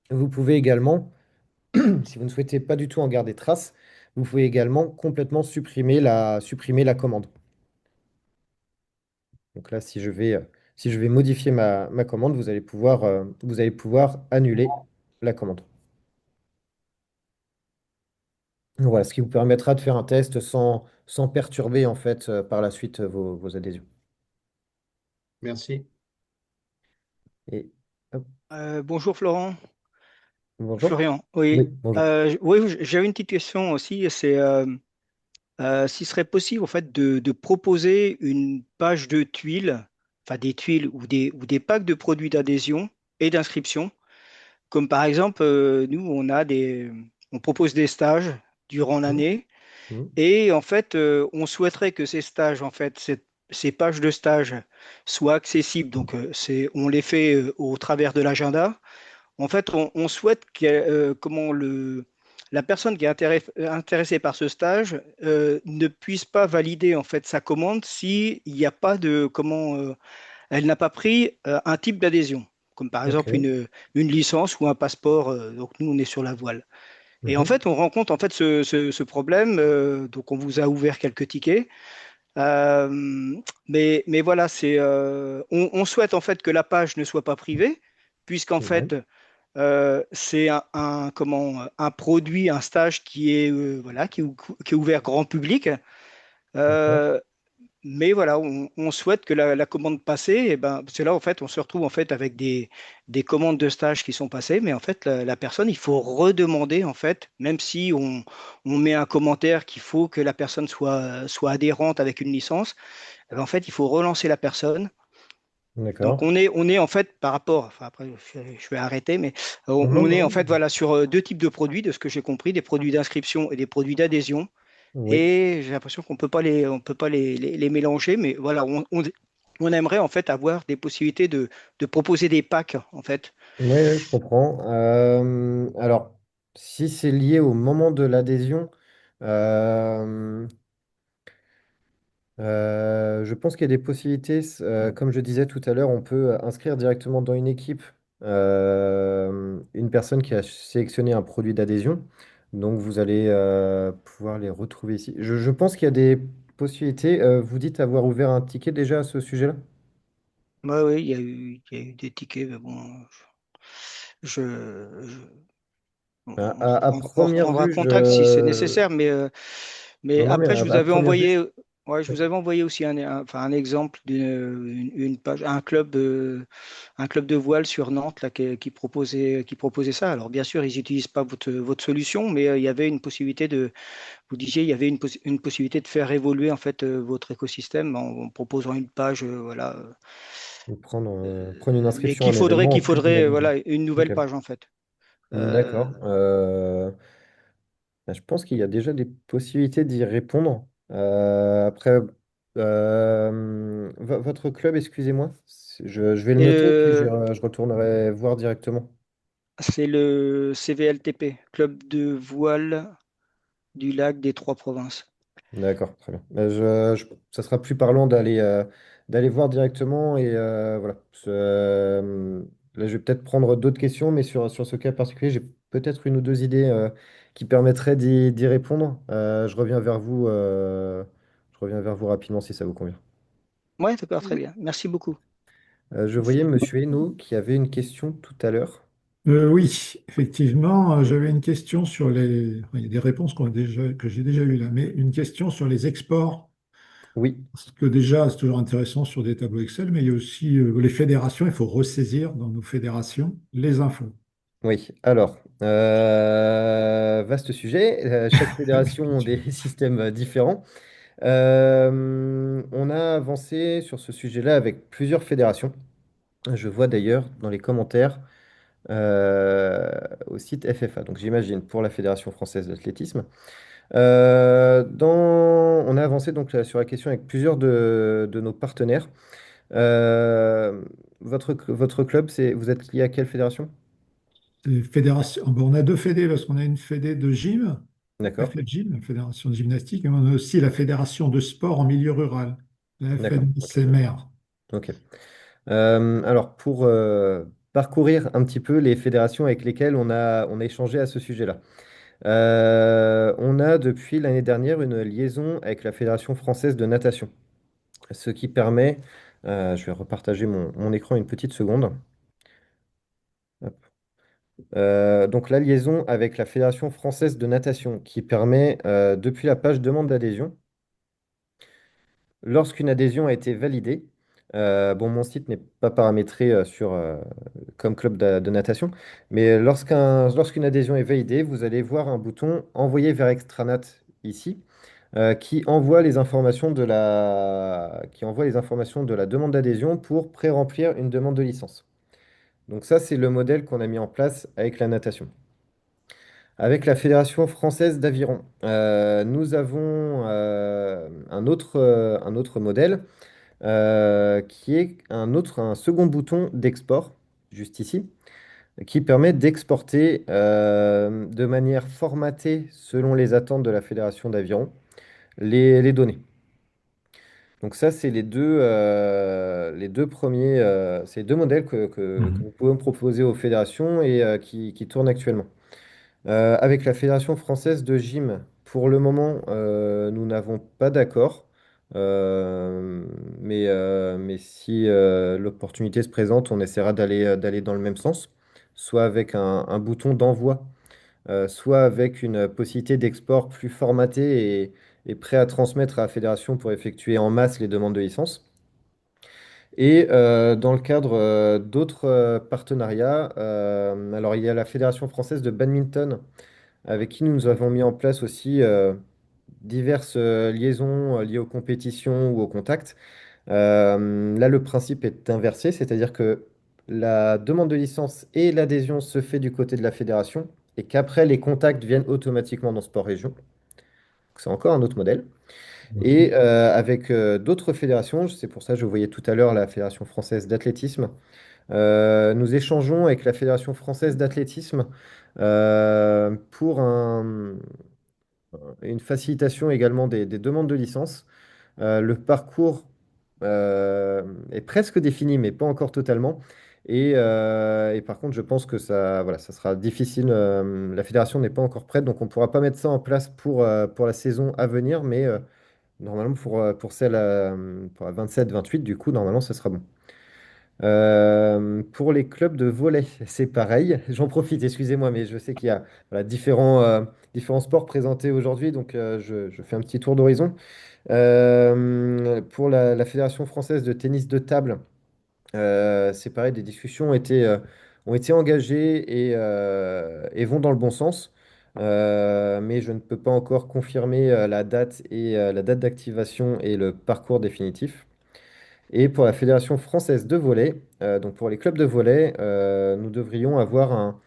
Vous pouvez également, si vous ne souhaitez pas du tout en garder trace, vous pouvez également complètement supprimer la commande. Donc là, si je vais modifier ma commande, vous allez pouvoir annuler la commande. Voilà, ce qui vous permettra de faire un test sans perturber en fait par la suite vos adhésions. Merci. Et hop, Bonjour Florent, bonjour. Florian. Oui, Oui, bonjour. oui, j'ai une petite question aussi. C'est s'il serait possible en fait de proposer une page de tuiles, enfin des tuiles ou des packs de produits d'adhésion et d'inscription. Comme par exemple, nous on propose des stages durant Mhm, l'année mhm, et en fait, on souhaiterait que ces stages, en fait, ces pages de stage soient accessibles. Donc, on les fait au travers de l'agenda. En fait, on souhaite que la personne qui est intéressée par ce stage ne puisse pas valider en fait sa commande si il n'y a pas elle n'a pas pris un type d'adhésion, comme par ok. exemple une licence ou un passeport. Donc nous, on est sur la voile. Et en Mhm, fait, on rencontre en fait ce problème. Donc on vous a ouvert quelques tickets. Mais voilà, on souhaite en fait que la page ne soit pas privée, puisqu'en ouais, fait, c'est un produit, un stage qui est, voilà, qui est ouvert grand public. d'accord. Euh, mais voilà, on souhaite que la commande passée, et ben, c'est là en fait, on se retrouve en fait avec des commandes de stage qui sont passées, mais en fait, la personne, il faut redemander en fait, même si on met un commentaire qu'il faut que la personne soit adhérente avec une licence, eh ben, en fait, il faut relancer la personne. Donc D'accord. on est en fait par rapport, enfin après je vais arrêter, mais Non, on est en non. fait voilà sur deux types de produits, de ce que j'ai compris, des produits d'inscription et des produits d'adhésion. Oui. Et j'ai l'impression on peut pas les mélanger, mais voilà, on aimerait en fait avoir des possibilités de proposer des packs en fait. Oui, oui, je comprends. Alors, si c'est lié au moment de l'adhésion, euh, je pense qu'il y a des possibilités. Comme je disais tout à l'heure, on peut inscrire directement dans une équipe une personne qui a sélectionné un produit d'adhésion. Donc, vous allez pouvoir les retrouver ici. Je pense qu'il y a des possibilités. Vous dites avoir ouvert un ticket déjà à ce sujet-là? Ouais, oui, il y a eu des tickets, mais bon, À on première reprendra vue, contact si c'est nécessaire, mais non, non, mais après, je vous à avais première vue, envoyé, ouais, je vous avais envoyé aussi enfin, un exemple une page, un club de voile sur Nantes là, qui proposait ça. Alors, bien sûr, ils n'utilisent pas votre solution, mais il y avait une possibilité vous disiez, il y avait une possibilité de faire évoluer en fait votre écosystème en proposant une page, voilà, prendre une mais inscription à un événement en qu'il plus de faudrait, l'adhésion. voilà, une Ok. nouvelle page en fait. Euh, D'accord. Bah, je pense qu'il y a déjà des possibilités d'y répondre. Après, votre club, excusez-moi, je vais le et noter, puis le, je retournerai voir directement. c'est le CVLTP, Club de voile du lac des Trois Provinces. D'accord, très bien. Ça sera plus parlant d'aller voir directement et voilà. Là, je vais peut-être prendre d'autres questions, mais sur ce cas particulier, j'ai peut-être une ou deux idées qui permettraient d'y répondre. Je reviens vers vous rapidement si ça vous convient. Oui, d'accord, très Oui. bien. Merci beaucoup. Je voyais Monsieur Hainaut qui avait une question tout à l'heure. Oui, effectivement, j'avais une question sur les. Il y a des réponses que j'ai déjà eues là, mais une question sur les exports. Oui, Parce que déjà, c'est toujours intéressant sur des tableaux Excel, mais il y a aussi les fédérations. Il faut ressaisir dans nos fédérations les infos. oui. Alors, vaste sujet. Chaque fédération a des systèmes différents. On a avancé sur ce sujet-là avec plusieurs fédérations. Je vois d'ailleurs dans les commentaires au site FFA, donc j'imagine pour la Fédération française d'athlétisme. On a avancé donc là, sur la question avec plusieurs de nos partenaires. Euh, votre club, vous êtes lié à quelle fédération? Bon, on a deux fédés parce qu'on a une fédé de gym, D'accord, FFGym, la fédération de gymnastique, et on a aussi la fédération de sport en milieu rural, la d'accord, ok, FNCMR. ok. Alors, pour parcourir un petit peu les fédérations avec lesquelles on a échangé à ce sujet-là. On a depuis l'année dernière une liaison avec la Fédération française de natation, ce qui permet, je vais repartager mon écran une petite seconde. Hop. Donc la liaison avec la Fédération française de natation qui permet, depuis la page demande d'adhésion, lorsqu'une adhésion a été validée, bon, mon site n'est pas paramétré comme club de natation, mais lorsqu'une adhésion est validée, vous allez voir un bouton envoyer vers Extranat ici, qui envoie les informations de la demande d'adhésion pour pré-remplir une demande de licence. Donc ça, c'est le modèle qu'on a mis en place avec la natation. Avec la Fédération française d'aviron, nous avons un autre modèle qui est un second bouton d'export, juste ici, qui permet d'exporter de manière formatée selon les attentes de la Fédération d'aviron les données. Donc ça, c'est les deux premiers, c'est les deux modèles que Mhm. nous pouvons proposer aux fédérations et qui tournent actuellement. Avec la Fédération française de gym, pour le moment, nous n'avons pas d'accord. Mais si l'opportunité se présente, on essaiera d'aller dans le même sens, soit avec un bouton d'envoi, soit avec une possibilité d'export plus formaté et prêt à transmettre à la fédération pour effectuer en masse les demandes de licence. Et dans le cadre d'autres partenariats, alors il y a la Fédération française de badminton avec qui nous avons mis en place aussi diverses liaisons liées aux compétitions ou aux contacts. Là, le principe est inversé, c'est-à-dire que la demande de licence et l'adhésion se fait du côté de la fédération et qu'après, les contacts viennent automatiquement dans Sport Région. C'est encore un autre modèle. Ok. Et avec d'autres fédérations, c'est pour ça que je voyais tout à l'heure la Fédération française d'athlétisme, nous échangeons avec la Fédération française d'athlétisme pour une facilitation également des demandes de licence. Le parcours est presque défini, mais pas encore totalement. Et par contre, je pense que voilà, ça sera difficile. La fédération n'est pas encore prête, donc on ne pourra pas mettre ça en place pour la saison à venir, mais normalement pour pour la 27-28, du coup, normalement, ça sera bon. Pour les clubs de volley, c'est pareil. J'en profite, excusez-moi, mais je sais qu'il y a voilà, différents sports présentés aujourd'hui, donc je fais un petit tour d'horizon. Pour la Fédération française de tennis de table, c'est pareil, des discussions ont été engagées et vont dans le bon sens. Mais je ne peux pas encore confirmer la date d'activation et le parcours définitif. Et pour la Fédération française de volley, donc pour les clubs de volley, nous devrions avoir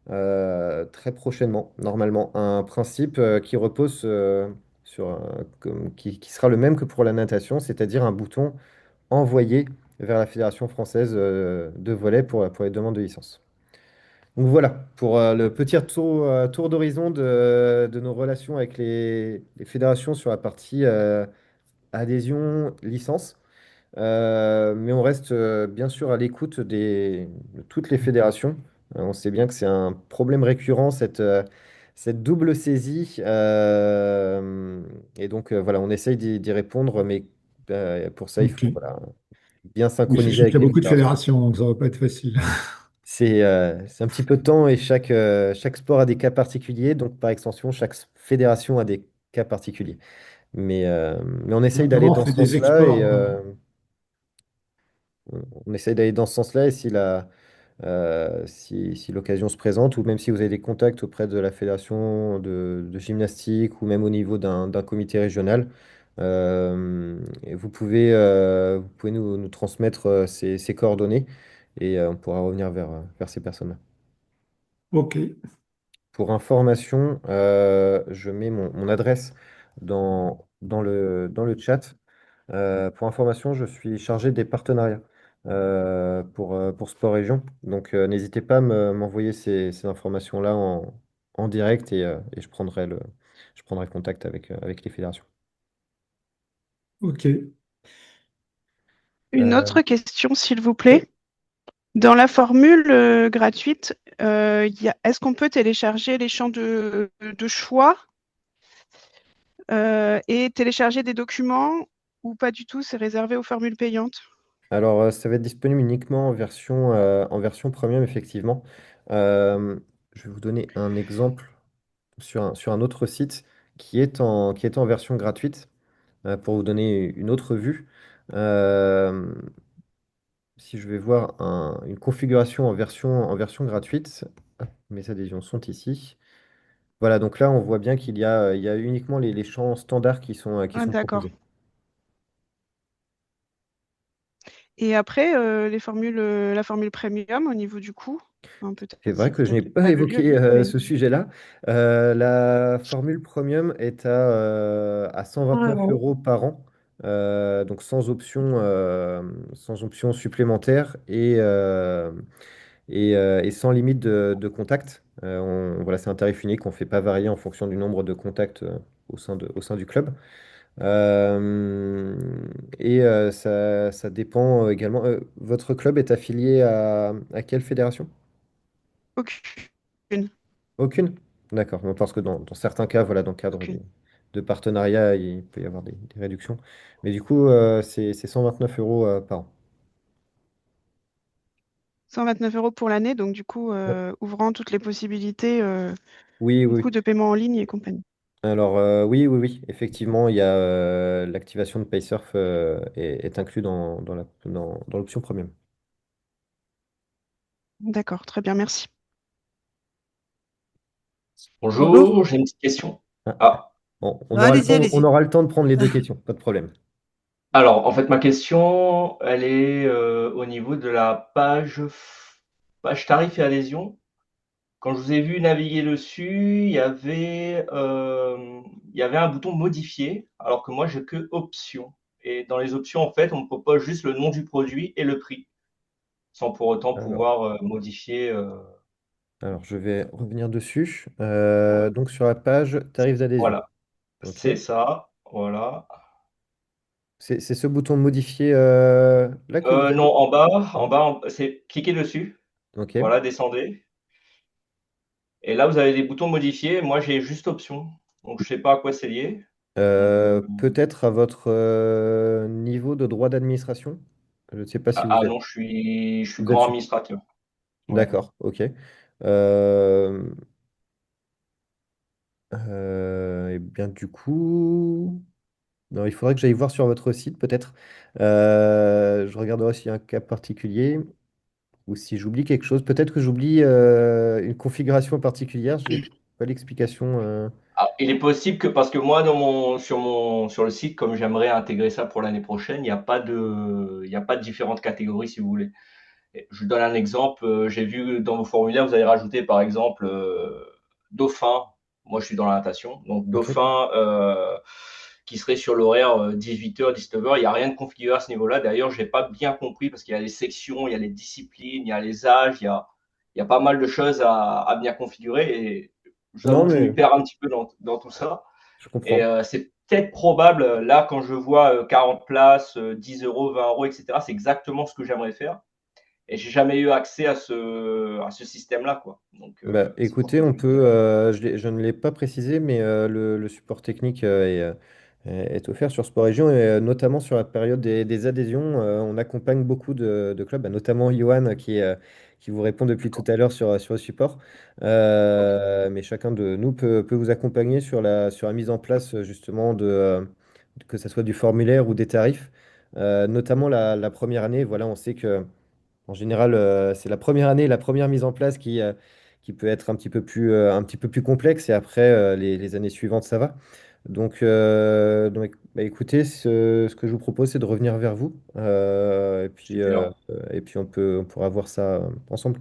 très prochainement, normalement, un principe qui repose qui sera le même que pour la natation, c'est-à-dire un bouton envoyé vers la Fédération française de volley pour les demandes de licence. Donc voilà, pour le petit tour d'horizon de nos relations avec les fédérations sur la partie adhésion, licence. Mais on reste bien sûr à l'écoute de toutes les fédérations On sait bien que c'est un problème récurrent, cette double saisie. Et donc, voilà, on essaye d'y répondre, mais pour ça, il faut Ok. voilà, bien Oui, je synchroniser sais qu'il y avec a les beaucoup de fédérations. fédérations, donc ça va pas être facile. C'est un petit peu de temps et chaque sport a des cas particuliers. Donc, par extension, chaque fédération a des cas particuliers. Mais on essaye d'aller Normalement, on dans fait ce des sens-là et exports. on essaye d'aller dans ce sens-là. Et si l'occasion se présente, ou même si vous avez des contacts auprès de la fédération de gymnastique, ou même au niveau d'un comité régional, et vous pouvez nous transmettre ces coordonnées et on pourra revenir vers ces personnes-là. Ok, Pour information, je mets mon adresse dans le chat. Pour information, je suis chargé des partenariats pour Sport Région. Donc, n'hésitez pas à m'envoyer ces informations-là en direct et je prendrai contact avec les fédérations. ok. Une Euh, autre question, s'il vous oui. plaît. Dans la formule gratuite, est-ce qu'on peut télécharger les champs de choix et télécharger des documents ou pas du tout, c'est réservé aux formules payantes? Alors, ça va être disponible uniquement en version premium, effectivement. Euh, je vais vous donner un exemple sur un autre site qui est en version gratuite. Pour vous donner une autre vue, euh, si je vais voir une configuration en version gratuite, hop, mes adhésions sont ici. Voilà, donc là, on voit bien qu'il y a uniquement les champs standards qui sont, qui Ah, sont d'accord. proposés. Et après, la formule premium au niveau du coût, enfin, peut-être C'est vrai si que je tu n'ai pas as le lien, évoqué mais ce sujet-là. La formule premium est à 129 euros par an, donc sans option supplémentaire et sans limite de contact. Voilà, c'est un tarif unique, on ne fait pas varier en fonction du nombre de contacts au sein du club. Euh, et ça dépend également. Votre club est affilié à quelle fédération? aucune, Aucune? D'accord. Bon, parce que dans certains cas, voilà, dans le cadre de, aucune. de partenariat, il peut y avoir des réductions. Mais du coup, c'est 129 euros par an. 129 € pour l'année, donc du coup, Ouais. ouvrant toutes les possibilités Oui, du oui, coup oui. de paiement en ligne et compagnie. Alors, oui, oui, oui. Effectivement, il y a l'activation de Paysurf est inclus dans l'option premium. D'accord, très bien, merci. Bonjour. Bonjour, j'ai une petite question. Ah, Ah, bon, on Non, aura le allez-y, temps, on allez-y. aura le temps de prendre les deux questions, pas de problème. alors en fait ma question, elle est au niveau de la page tarifs et adhésion. Quand je vous ai vu naviguer dessus, il y avait un bouton modifier, alors que moi j'ai que options. Et dans les options, en fait, on me propose juste le nom du produit et le prix, sans pour autant Alors, pouvoir modifier. alors, je vais revenir dessus. Ouais. Donc, sur la page tarifs d'adhésion. Voilà, OK. c'est ça. Voilà. C'est ce bouton modifier là que vous Non, avez. c'est cliquer dessus. OK. Voilà, descendez. Et là, vous avez des boutons modifiés. Moi, j'ai juste option. Donc, je sais pas à quoi c'est lié. Donc, Peut-être à votre niveau de droit d'administration. Je ne sais pas si ah, vous êtes. non, je suis Vous êtes grand sur- administrateur. Ouais. D'accord, ok. Euh, et bien du coup, non, il faudrait que j'aille voir sur votre site peut-être. Je regarderai s'il y a un cas particulier ou si j'oublie quelque chose. Peut-être que j'oublie une configuration particulière. J'ai pas l'explication. Ah, il est possible que, parce que moi, sur le site, comme j'aimerais intégrer ça pour l'année prochaine, il n'y a pas de différentes catégories, si vous voulez. Je vous donne un exemple. J'ai vu dans vos formulaires, vous avez rajouté par exemple dauphin. Moi, je suis dans la natation. Donc, Ok. dauphin qui serait sur l'horaire 18h, 19h. Il n'y a rien de configuré à ce niveau-là. D'ailleurs, je n'ai pas bien compris parce qu'il y a les sections, il y a les disciplines, il y a les âges, il y a pas mal de choses à bien configurer. Et Non, j'avoue que je m'y mais perds un petit peu dans tout ça. je Et comprends. c'est peut-être probable, là, quand je vois 40 places, 10 euros, 20 euros, etc., c'est exactement ce que j'aimerais faire. et j'ai jamais eu accès à ce système-là, quoi. Donc, Bah, c'est pour écoutez, ça que on je me peut, dis, je ne l'ai pas précisé, mais le support technique est offert sur Sport Région et notamment sur la période des adhésions. On accompagne beaucoup de clubs, bah, notamment Johan qui vous répond depuis tout à l'heure sur le support. Mais chacun de nous peut vous accompagner sur la mise en place justement que ce soit du formulaire ou des tarifs. Notamment la première année, voilà, on sait que. En général, c'est la première année, la première mise en place qui peut être un petit peu plus complexe et après, les années suivantes, ça va. Donc, bah, écoutez, ce que je vous propose, c'est de revenir vers vous super, et puis on pourra voir ça ensemble.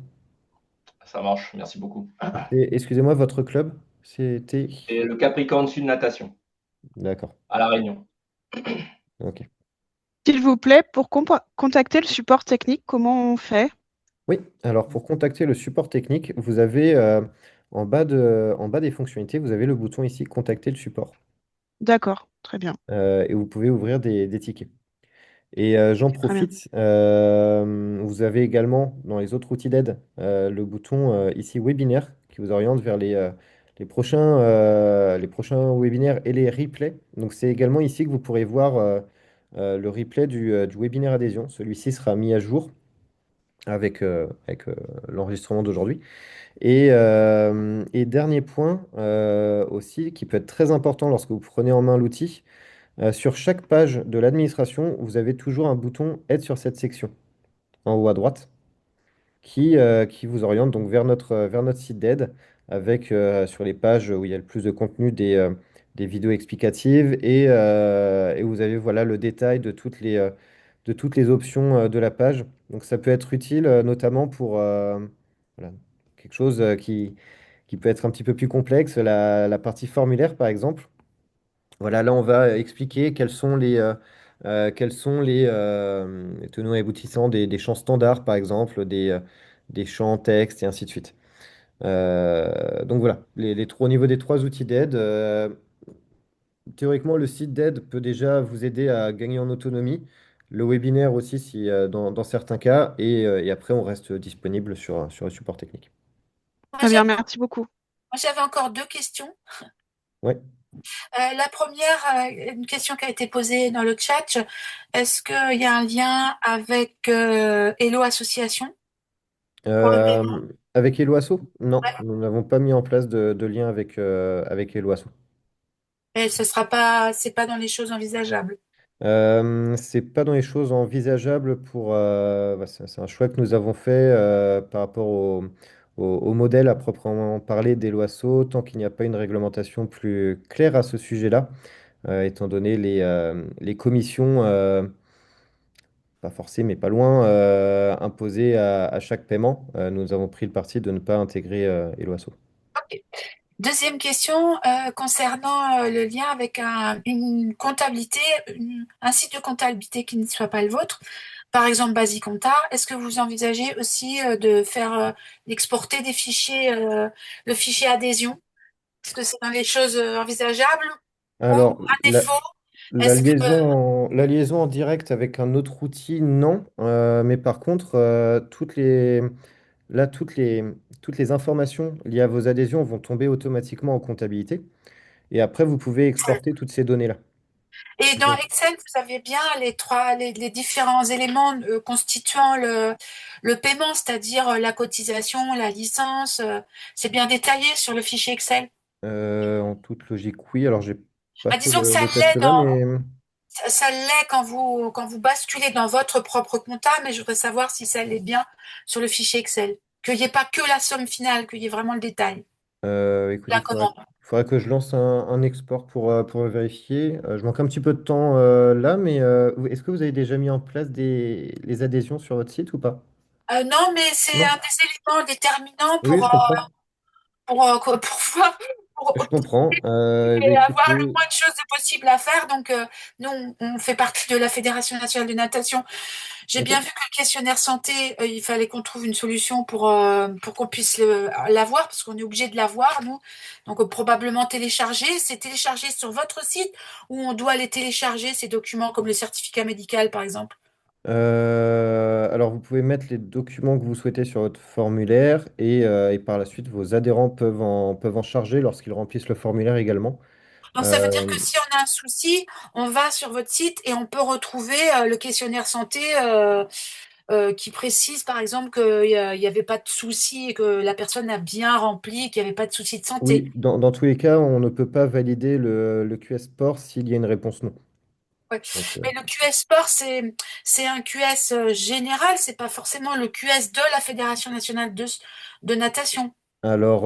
ça marche, merci beaucoup. Et excusez-moi, votre club, c'était... Et le Capricorne Sud Natation, D'accord, à La Réunion. ok. S'il vous plaît, pour contacter le support technique, comment on fait? Oui, alors pour contacter le support technique, vous avez en bas des fonctionnalités, vous avez le bouton ici, Contacter le support. D'accord, très bien, Et vous pouvez ouvrir des tickets. Et j'en très bien. profite, vous avez également dans les autres outils d'aide le bouton ici webinaire qui vous oriente vers les prochains webinaires et les replays. Donc c'est également ici que vous pourrez voir le replay du webinaire adhésion. Celui-ci sera mis à jour avec l'enregistrement d'aujourd'hui. Et dernier point aussi qui peut être très important lorsque vous prenez en main l'outil. Sur chaque page de l'administration, vous avez toujours un bouton Aide sur cette section en haut à droite qui vous oriente donc vers notre site d'aide avec sur les pages où il y a le plus de contenu des vidéos explicatives et vous avez voilà, le détail de toutes les options de la page. Donc ça peut être utile notamment pour voilà, quelque chose qui peut être un petit peu plus complexe, la partie formulaire par exemple. Voilà, là, on va expliquer quels sont les tenants et aboutissants des champs standards, par exemple, des champs texte et ainsi de suite. Donc voilà, au niveau des trois outils d'aide, théoriquement, le site d'aide peut déjà vous aider à gagner en autonomie. Le webinaire aussi, si, dans certains cas, et après, on reste disponible sur le support technique. Moi, Très j'avais bien, merci beaucoup. moi, j'avais encore deux questions. Ouais. La première, une question qui a été posée dans le chat, est-ce qu'il y a un lien avec Hello Association pour le paiement? Avec Eloasso? Non, Ouais. nous n'avons pas mis en place de lien avec Eloasso. Et c'est pas dans les choses envisageables. C'est pas dans les choses envisageables bah, c'est un choix que nous avons fait par rapport au modèle à proprement parler des loiseaux, tant qu'il n'y a pas une réglementation plus claire à ce sujet-là, étant donné les commissions, pas forcées mais pas loin, imposées à chaque paiement. Nous avons pris le parti de ne pas intégrer Eloasso. Ok. Deuxième question concernant le lien avec une comptabilité, un site de comptabilité qui ne soit pas le vôtre, par exemple Basicompta. Est-ce que vous envisagez aussi de faire d'exporter des fichiers, le fichier adhésion? Est-ce que c'est dans les choses envisageables? Ou Alors, à défaut, la est-ce que la liaison en direct avec un autre outil, non. Mais par contre, là, toutes les informations liées à vos adhésions vont tomber automatiquement en comptabilité. Et après, vous pouvez exporter toutes ces données-là. et dans Donc, Excel, vous avez bien les différents éléments constituant le paiement, c'est-à-dire la cotisation, la licence, c'est bien détaillé sur le fichier Excel. en toute logique, oui. Alors, j'ai pas Ah, fait disons que ça le test l'est là, mais ça l'est quand vous basculez dans votre propre compta, mais je voudrais savoir si ça l'est bien sur le fichier Excel. Qu'il n'y ait pas que la somme finale, qu'il y ait vraiment le détail, écoutez, la commande. faudrait que je lance un export pour vérifier. Je manque un petit peu de temps là, mais est-ce que vous avez déjà mis en place les adhésions sur votre site ou pas? Non, mais c'est Non? un des éléments déterminants Oui, je comprends. pour voir, pour Je comprends. Eh bien, et avoir le écoutez, moins de choses possible à faire. Donc, nous, on fait partie de la Fédération nationale de natation. J'ai bien vu ok. que le questionnaire santé, il fallait qu'on trouve une solution pour qu'on puisse l'avoir, parce qu'on est obligé de l'avoir, nous. Donc, probablement télécharger. C'est téléchargé sur votre site ou on doit les télécharger, ces documents, comme le certificat médical, par exemple. Alors, vous pouvez mettre les documents que vous souhaitez sur votre formulaire et par la suite, vos adhérents peuvent en charger lorsqu'ils remplissent le formulaire également. Donc, ça veut dire Euh, que si on a un souci, on va sur votre site et on peut retrouver le questionnaire santé qui précise, par exemple, qu'il n'y avait pas de souci et que la personne a bien rempli, qu'il n'y avait pas de souci de santé. oui, dans tous les cas, on ne peut pas valider le QS Sport s'il y a une réponse non. Ouais. Donc, Mais le QS Sport, c'est un QS général, c'est pas forcément le QS de la Fédération nationale de natation. alors,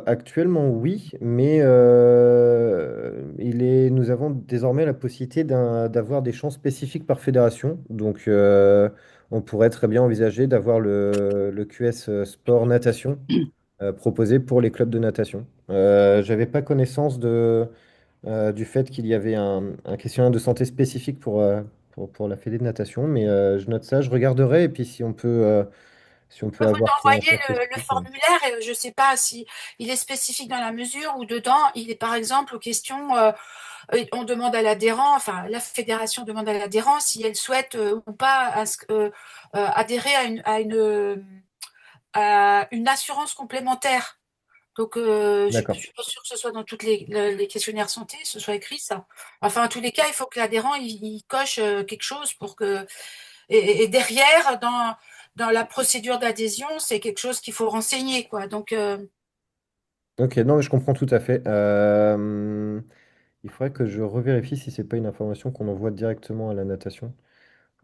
actuellement, oui, mais nous avons désormais la possibilité d'avoir des champs spécifiques par fédération. Donc, on pourrait très bien envisager d'avoir le QS sport natation proposé pour les clubs de natation. J'avais pas connaissance du fait qu'il y avait un questionnaire de santé spécifique pour la fédé de natation, mais je note ça, je regarderai, et puis si on Je peut peux vous avoir un envoyer champ le spécifique. formulaire et je ne sais pas si il est spécifique dans la mesure où dedans, il est par exemple aux questions, on demande à l'adhérent, enfin la fédération demande à l'adhérent si elle souhaite ou pas adhérer à une assurance complémentaire. Donc, je ne D'accord. suis pas sûre que ce soit dans tous les questionnaires santé, ce soit écrit ça. Enfin, en tous les cas, il faut que l'adhérent il coche quelque chose pour que. Et derrière, dans la procédure d'adhésion, c'est quelque chose qu'il faut renseigner, quoi. Donc, Ok, non, mais je comprends tout à fait. Il faudrait que je revérifie si c'est pas une information qu'on envoie directement à la natation.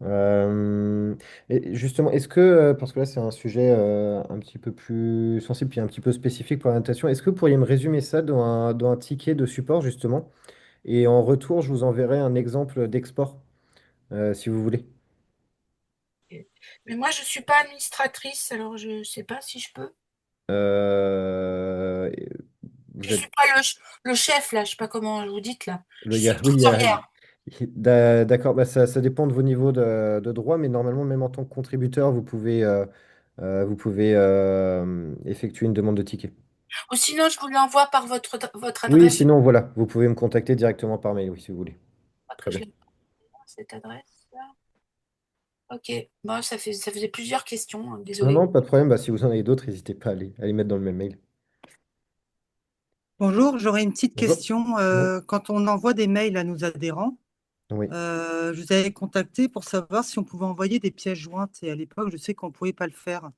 Euh, et justement, parce que là c'est un sujet un petit peu plus sensible puis un petit peu spécifique pour la natation, est-ce que vous pourriez me résumer ça dans un ticket de support justement? Et en retour, je vous enverrai un exemple d'export, si vous voulez. mais moi, je suis pas administratrice, alors je ne sais pas si je peux. Euh, vous Je êtes suis pas le chef là, je sais pas comment vous dites là. Je suis oui, trésorière. d'accord, bah, ça dépend de vos niveaux de droit, mais normalement, même en tant que contributeur, vous pouvez effectuer une demande de ticket. Ou sinon, je vous l'envoie par votre Oui, adresse. sinon, voilà, vous pouvez me contacter directement par mail, oui, si vous voulez. Pas Très que je bien. l'ai pas, cette adresse. Ok, bon, ça faisait plusieurs questions, hein, Non, désolée. non, pas de problème. Bah, si vous en avez d'autres, n'hésitez pas à les mettre dans le même mail. Bonjour, j'aurais une petite Bonjour. question. Oui. Quand on envoie des mails à nos adhérents, Oui. je vous avais contacté pour savoir si on pouvait envoyer des pièces jointes. Et à l'époque, je sais qu'on ne pouvait pas le faire.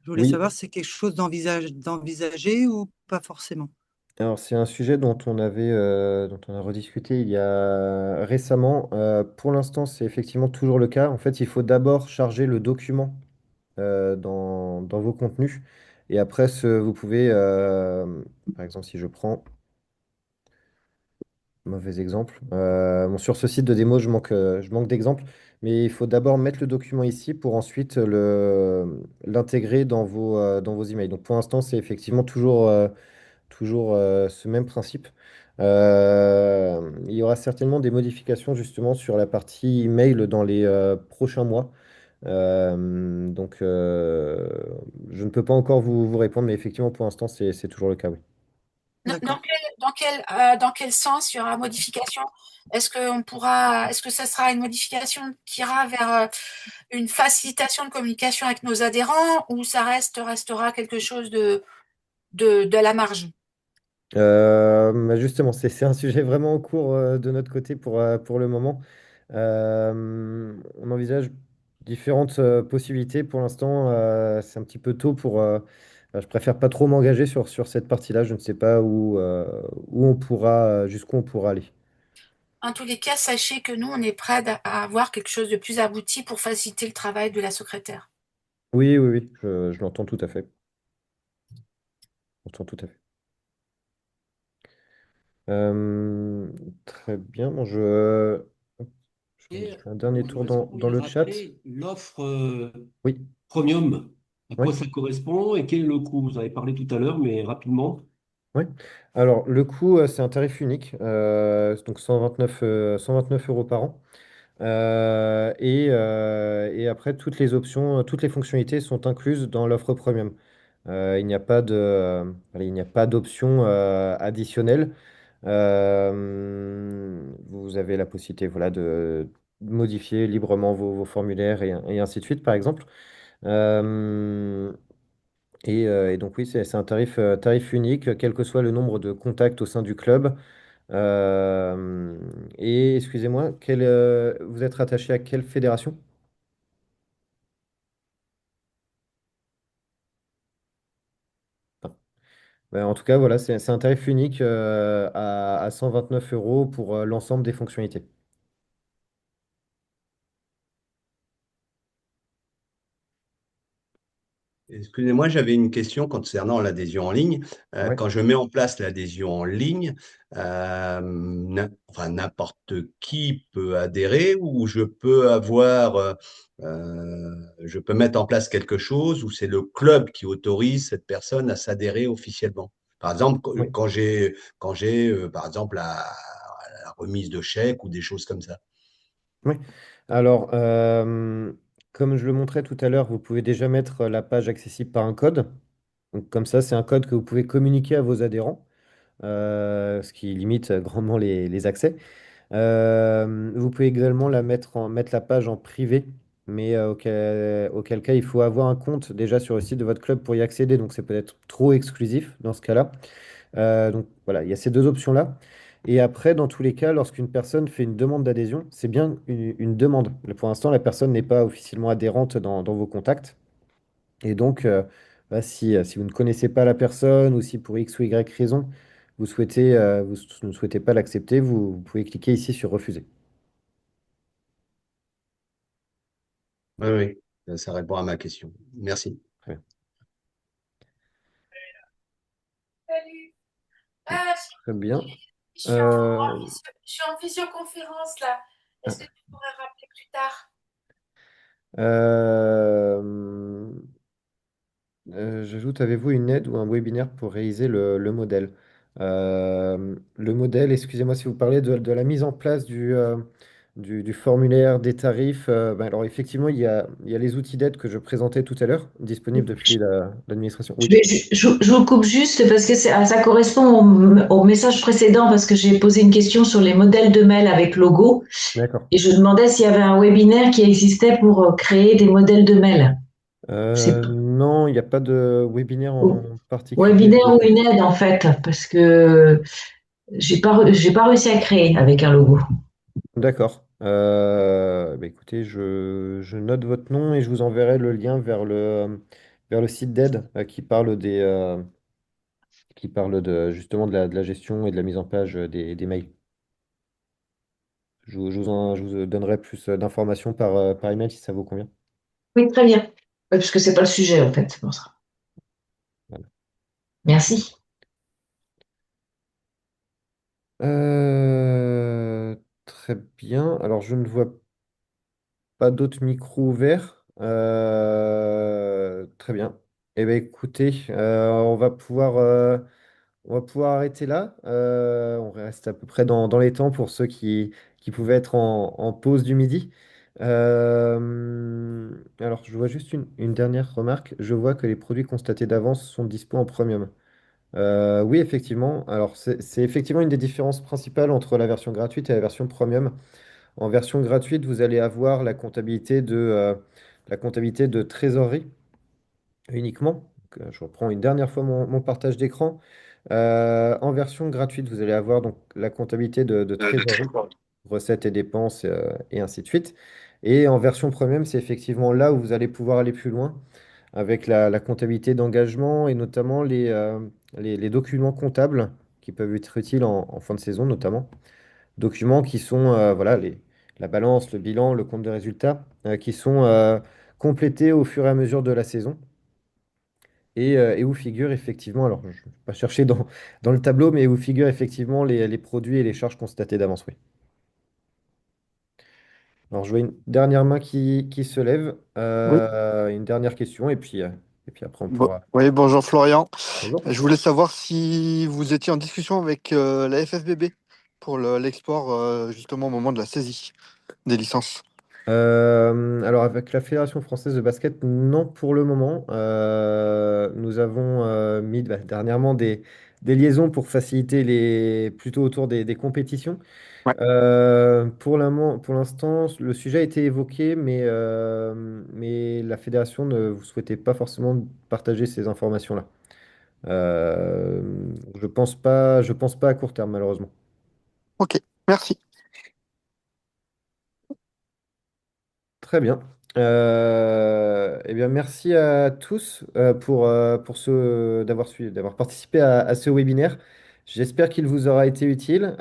Je voulais Oui. savoir si c'est quelque chose d'envisager ou pas forcément. Alors, c'est un sujet dont on a rediscuté il y a récemment. Pour l'instant, c'est effectivement toujours le cas. En fait, il faut d'abord charger le document dans vos contenus. Et après, vous pouvez, par exemple, si je prends mauvais exemple, bon, sur ce site de démo, je manque d'exemples, mais il faut d'abord mettre le document ici pour ensuite l'intégrer dans vos emails. Donc pour l'instant, c'est effectivement toujours ce même principe. Il y aura certainement des modifications justement sur la partie email dans les prochains mois. Donc, je ne peux pas encore vous répondre, mais effectivement, pour l'instant, c'est toujours le cas, oui. D'accord. Dans quel sens il y aura modification? Est-ce que ça sera une modification qui ira vers une facilitation de communication avec nos adhérents ou ça restera quelque chose de la marge? Bah, justement, c'est un sujet vraiment en cours de notre côté pour le moment. On envisage différentes possibilités. Pour l'instant, c'est un petit peu tôt je préfère pas trop m'engager sur cette partie-là. Je ne sais pas jusqu'où on pourra aller. En tous les cas, sachez que nous, on est prêts à avoir quelque chose de plus abouti pour faciliter le travail de la secrétaire. Oui, oui, oui, je l'entends tout à fait. J'entends tout à fait. Euh, Très bien. Bon, je Et fais un dernier tour est-ce que vous dans pourriez le chat. rappeler l'offre Oui, premium? À oui, quoi ça correspond et quel est le coût? Vous avez parlé tout à l'heure, mais rapidement. oui. Alors, le coût, c'est un tarif unique, donc 129 € par an. Et après, toutes les options, toutes les fonctionnalités sont incluses dans l'offre premium. Il n'y a pas allez, il n'y a pas d'option additionnelle. Vous avez la possibilité, voilà, modifier librement vos formulaires et ainsi de suite, par exemple. Euh, et donc oui, c'est un tarif unique, quel que soit le nombre de contacts au sein du club. Euh, et excusez-moi, vous êtes rattaché à quelle fédération? En tout cas, voilà, c'est un tarif unique à 129 euros pour l'ensemble des fonctionnalités. Excusez-moi, j'avais une question concernant l'adhésion en ligne. Ouais. Quand je mets en place l'adhésion en ligne, enfin, n'importe qui peut adhérer ou je peux je peux mettre en place quelque chose où c'est le club qui autorise cette personne à s'adhérer officiellement. Par exemple, Oui. par exemple, la remise de chèques ou des choses comme ça. Oui. Alors, comme je le montrais tout à l'heure, vous pouvez déjà mettre la page accessible par un code. Donc, comme ça, c'est un code que vous pouvez communiquer à vos adhérents, ce qui limite grandement les accès. Vous pouvez également mettre la page en privé, mais auquel cas il faut avoir un compte déjà sur le site de votre club pour y accéder, donc c'est peut-être trop exclusif dans ce cas-là. Donc voilà, il y a ces deux options-là. Et après, dans tous les cas, lorsqu'une personne fait une demande d'adhésion, c'est bien une demande. Pour l'instant, la personne n'est pas officiellement adhérente dans vos contacts. Et donc, bah, si vous ne connaissez pas la personne ou si pour X ou Y raison, vous ne souhaitez pas l'accepter, vous pouvez cliquer ici sur refuser. Oui, oui, ça répond à ma question. Merci. Très bien. Salut. Bon, Ah, très bien. en Euh, je suis en visioconférence là. Est-ce que tu pourrais rappeler plus tard? euh, J'ajoute, avez-vous une aide ou un webinaire pour réaliser le modèle? Le modèle, excusez-moi si vous parlez de la mise en place du formulaire, des tarifs. Ben alors effectivement, il y a les outils d'aide que je présentais tout à l'heure, disponibles depuis l'administration. Oui, Je vous coupe juste parce que ça correspond au message précédent parce que j'ai posé une question sur les modèles de mail avec logo d'accord. et je demandais s'il y avait un webinaire qui existait pour créer des modèles de mail. C'est Non, il n'y a pas de webinaire en particulier webinaire ou dédié. une aide en fait parce que j'ai pas réussi à créer avec un logo. D'accord. Bah écoutez, je note votre nom et je vous enverrai le lien vers le site d'aide qui parle justement de la gestion et de la mise en page des mails. Je vous donnerai plus d'informations par email si ça vous convient. Oui, très bien. Oui, parce que c'est pas le sujet en fait. Bon, ça. Voilà. Merci. Très bien. Alors, je ne vois pas d'autres micros ouverts. Très bien. Eh bien, écoutez, on va pouvoir arrêter là. On reste à peu près dans les temps pour ceux qui pouvaient être en pause du midi. Alors, je vois juste une dernière remarque. Je vois que les produits constatés d'avance sont dispo en premium. Oui, effectivement. Alors, c'est effectivement une des différences principales entre la version gratuite et la version premium. En version gratuite, vous allez avoir la comptabilité de trésorerie uniquement. Donc, je reprends une dernière fois mon partage d'écran. En version gratuite, vous allez avoir donc la comptabilité de trésorerie, recettes et dépenses, et ainsi de suite. Et en version premium, c'est effectivement là où vous allez pouvoir aller plus loin avec la comptabilité d'engagement et notamment les documents comptables qui peuvent être utiles en fin de saison notamment. Documents qui sont voilà, la balance, le bilan, le compte de résultat, qui sont complétés au fur et à mesure de la saison et où figure effectivement, alors je ne vais pas chercher dans le tableau, mais où figurent effectivement les produits et les charges constatées d'avance, oui. Alors je vois une dernière main qui se lève, Oui, une dernière question, et puis après on pourra. oui, bonjour Florian. Bonjour. Je voulais savoir si vous étiez en discussion avec la FFBB pour l'export justement au moment de la saisie des licences. Alors avec la Fédération française de basket, non pour le moment. Nous avons mis dernièrement des liaisons pour faciliter plutôt autour des compétitions. Ouais. Pour l'instant, le sujet a été évoqué, mais la fédération ne vous souhaitait pas forcément partager ces informations-là. Euh, je pense pas à court terme, malheureusement. Ok, merci. Très bien. Eh bien, merci à tous d'avoir participé à ce webinaire. J'espère qu'il vous aura été utile,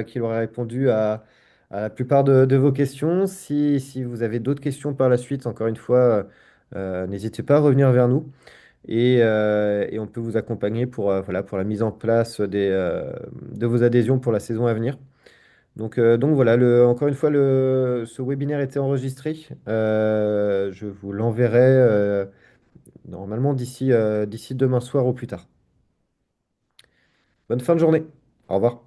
qu'il aura répondu à la plupart de vos questions. Si vous avez d'autres questions par la suite, encore une fois, n'hésitez pas à revenir vers nous et on peut vous accompagner voilà, pour la mise en place de vos adhésions pour la saison à venir. Donc voilà, encore une fois, ce webinaire était enregistré. Je vous l'enverrai normalement d'ici demain soir au plus tard. Bonne fin de journée. Au revoir.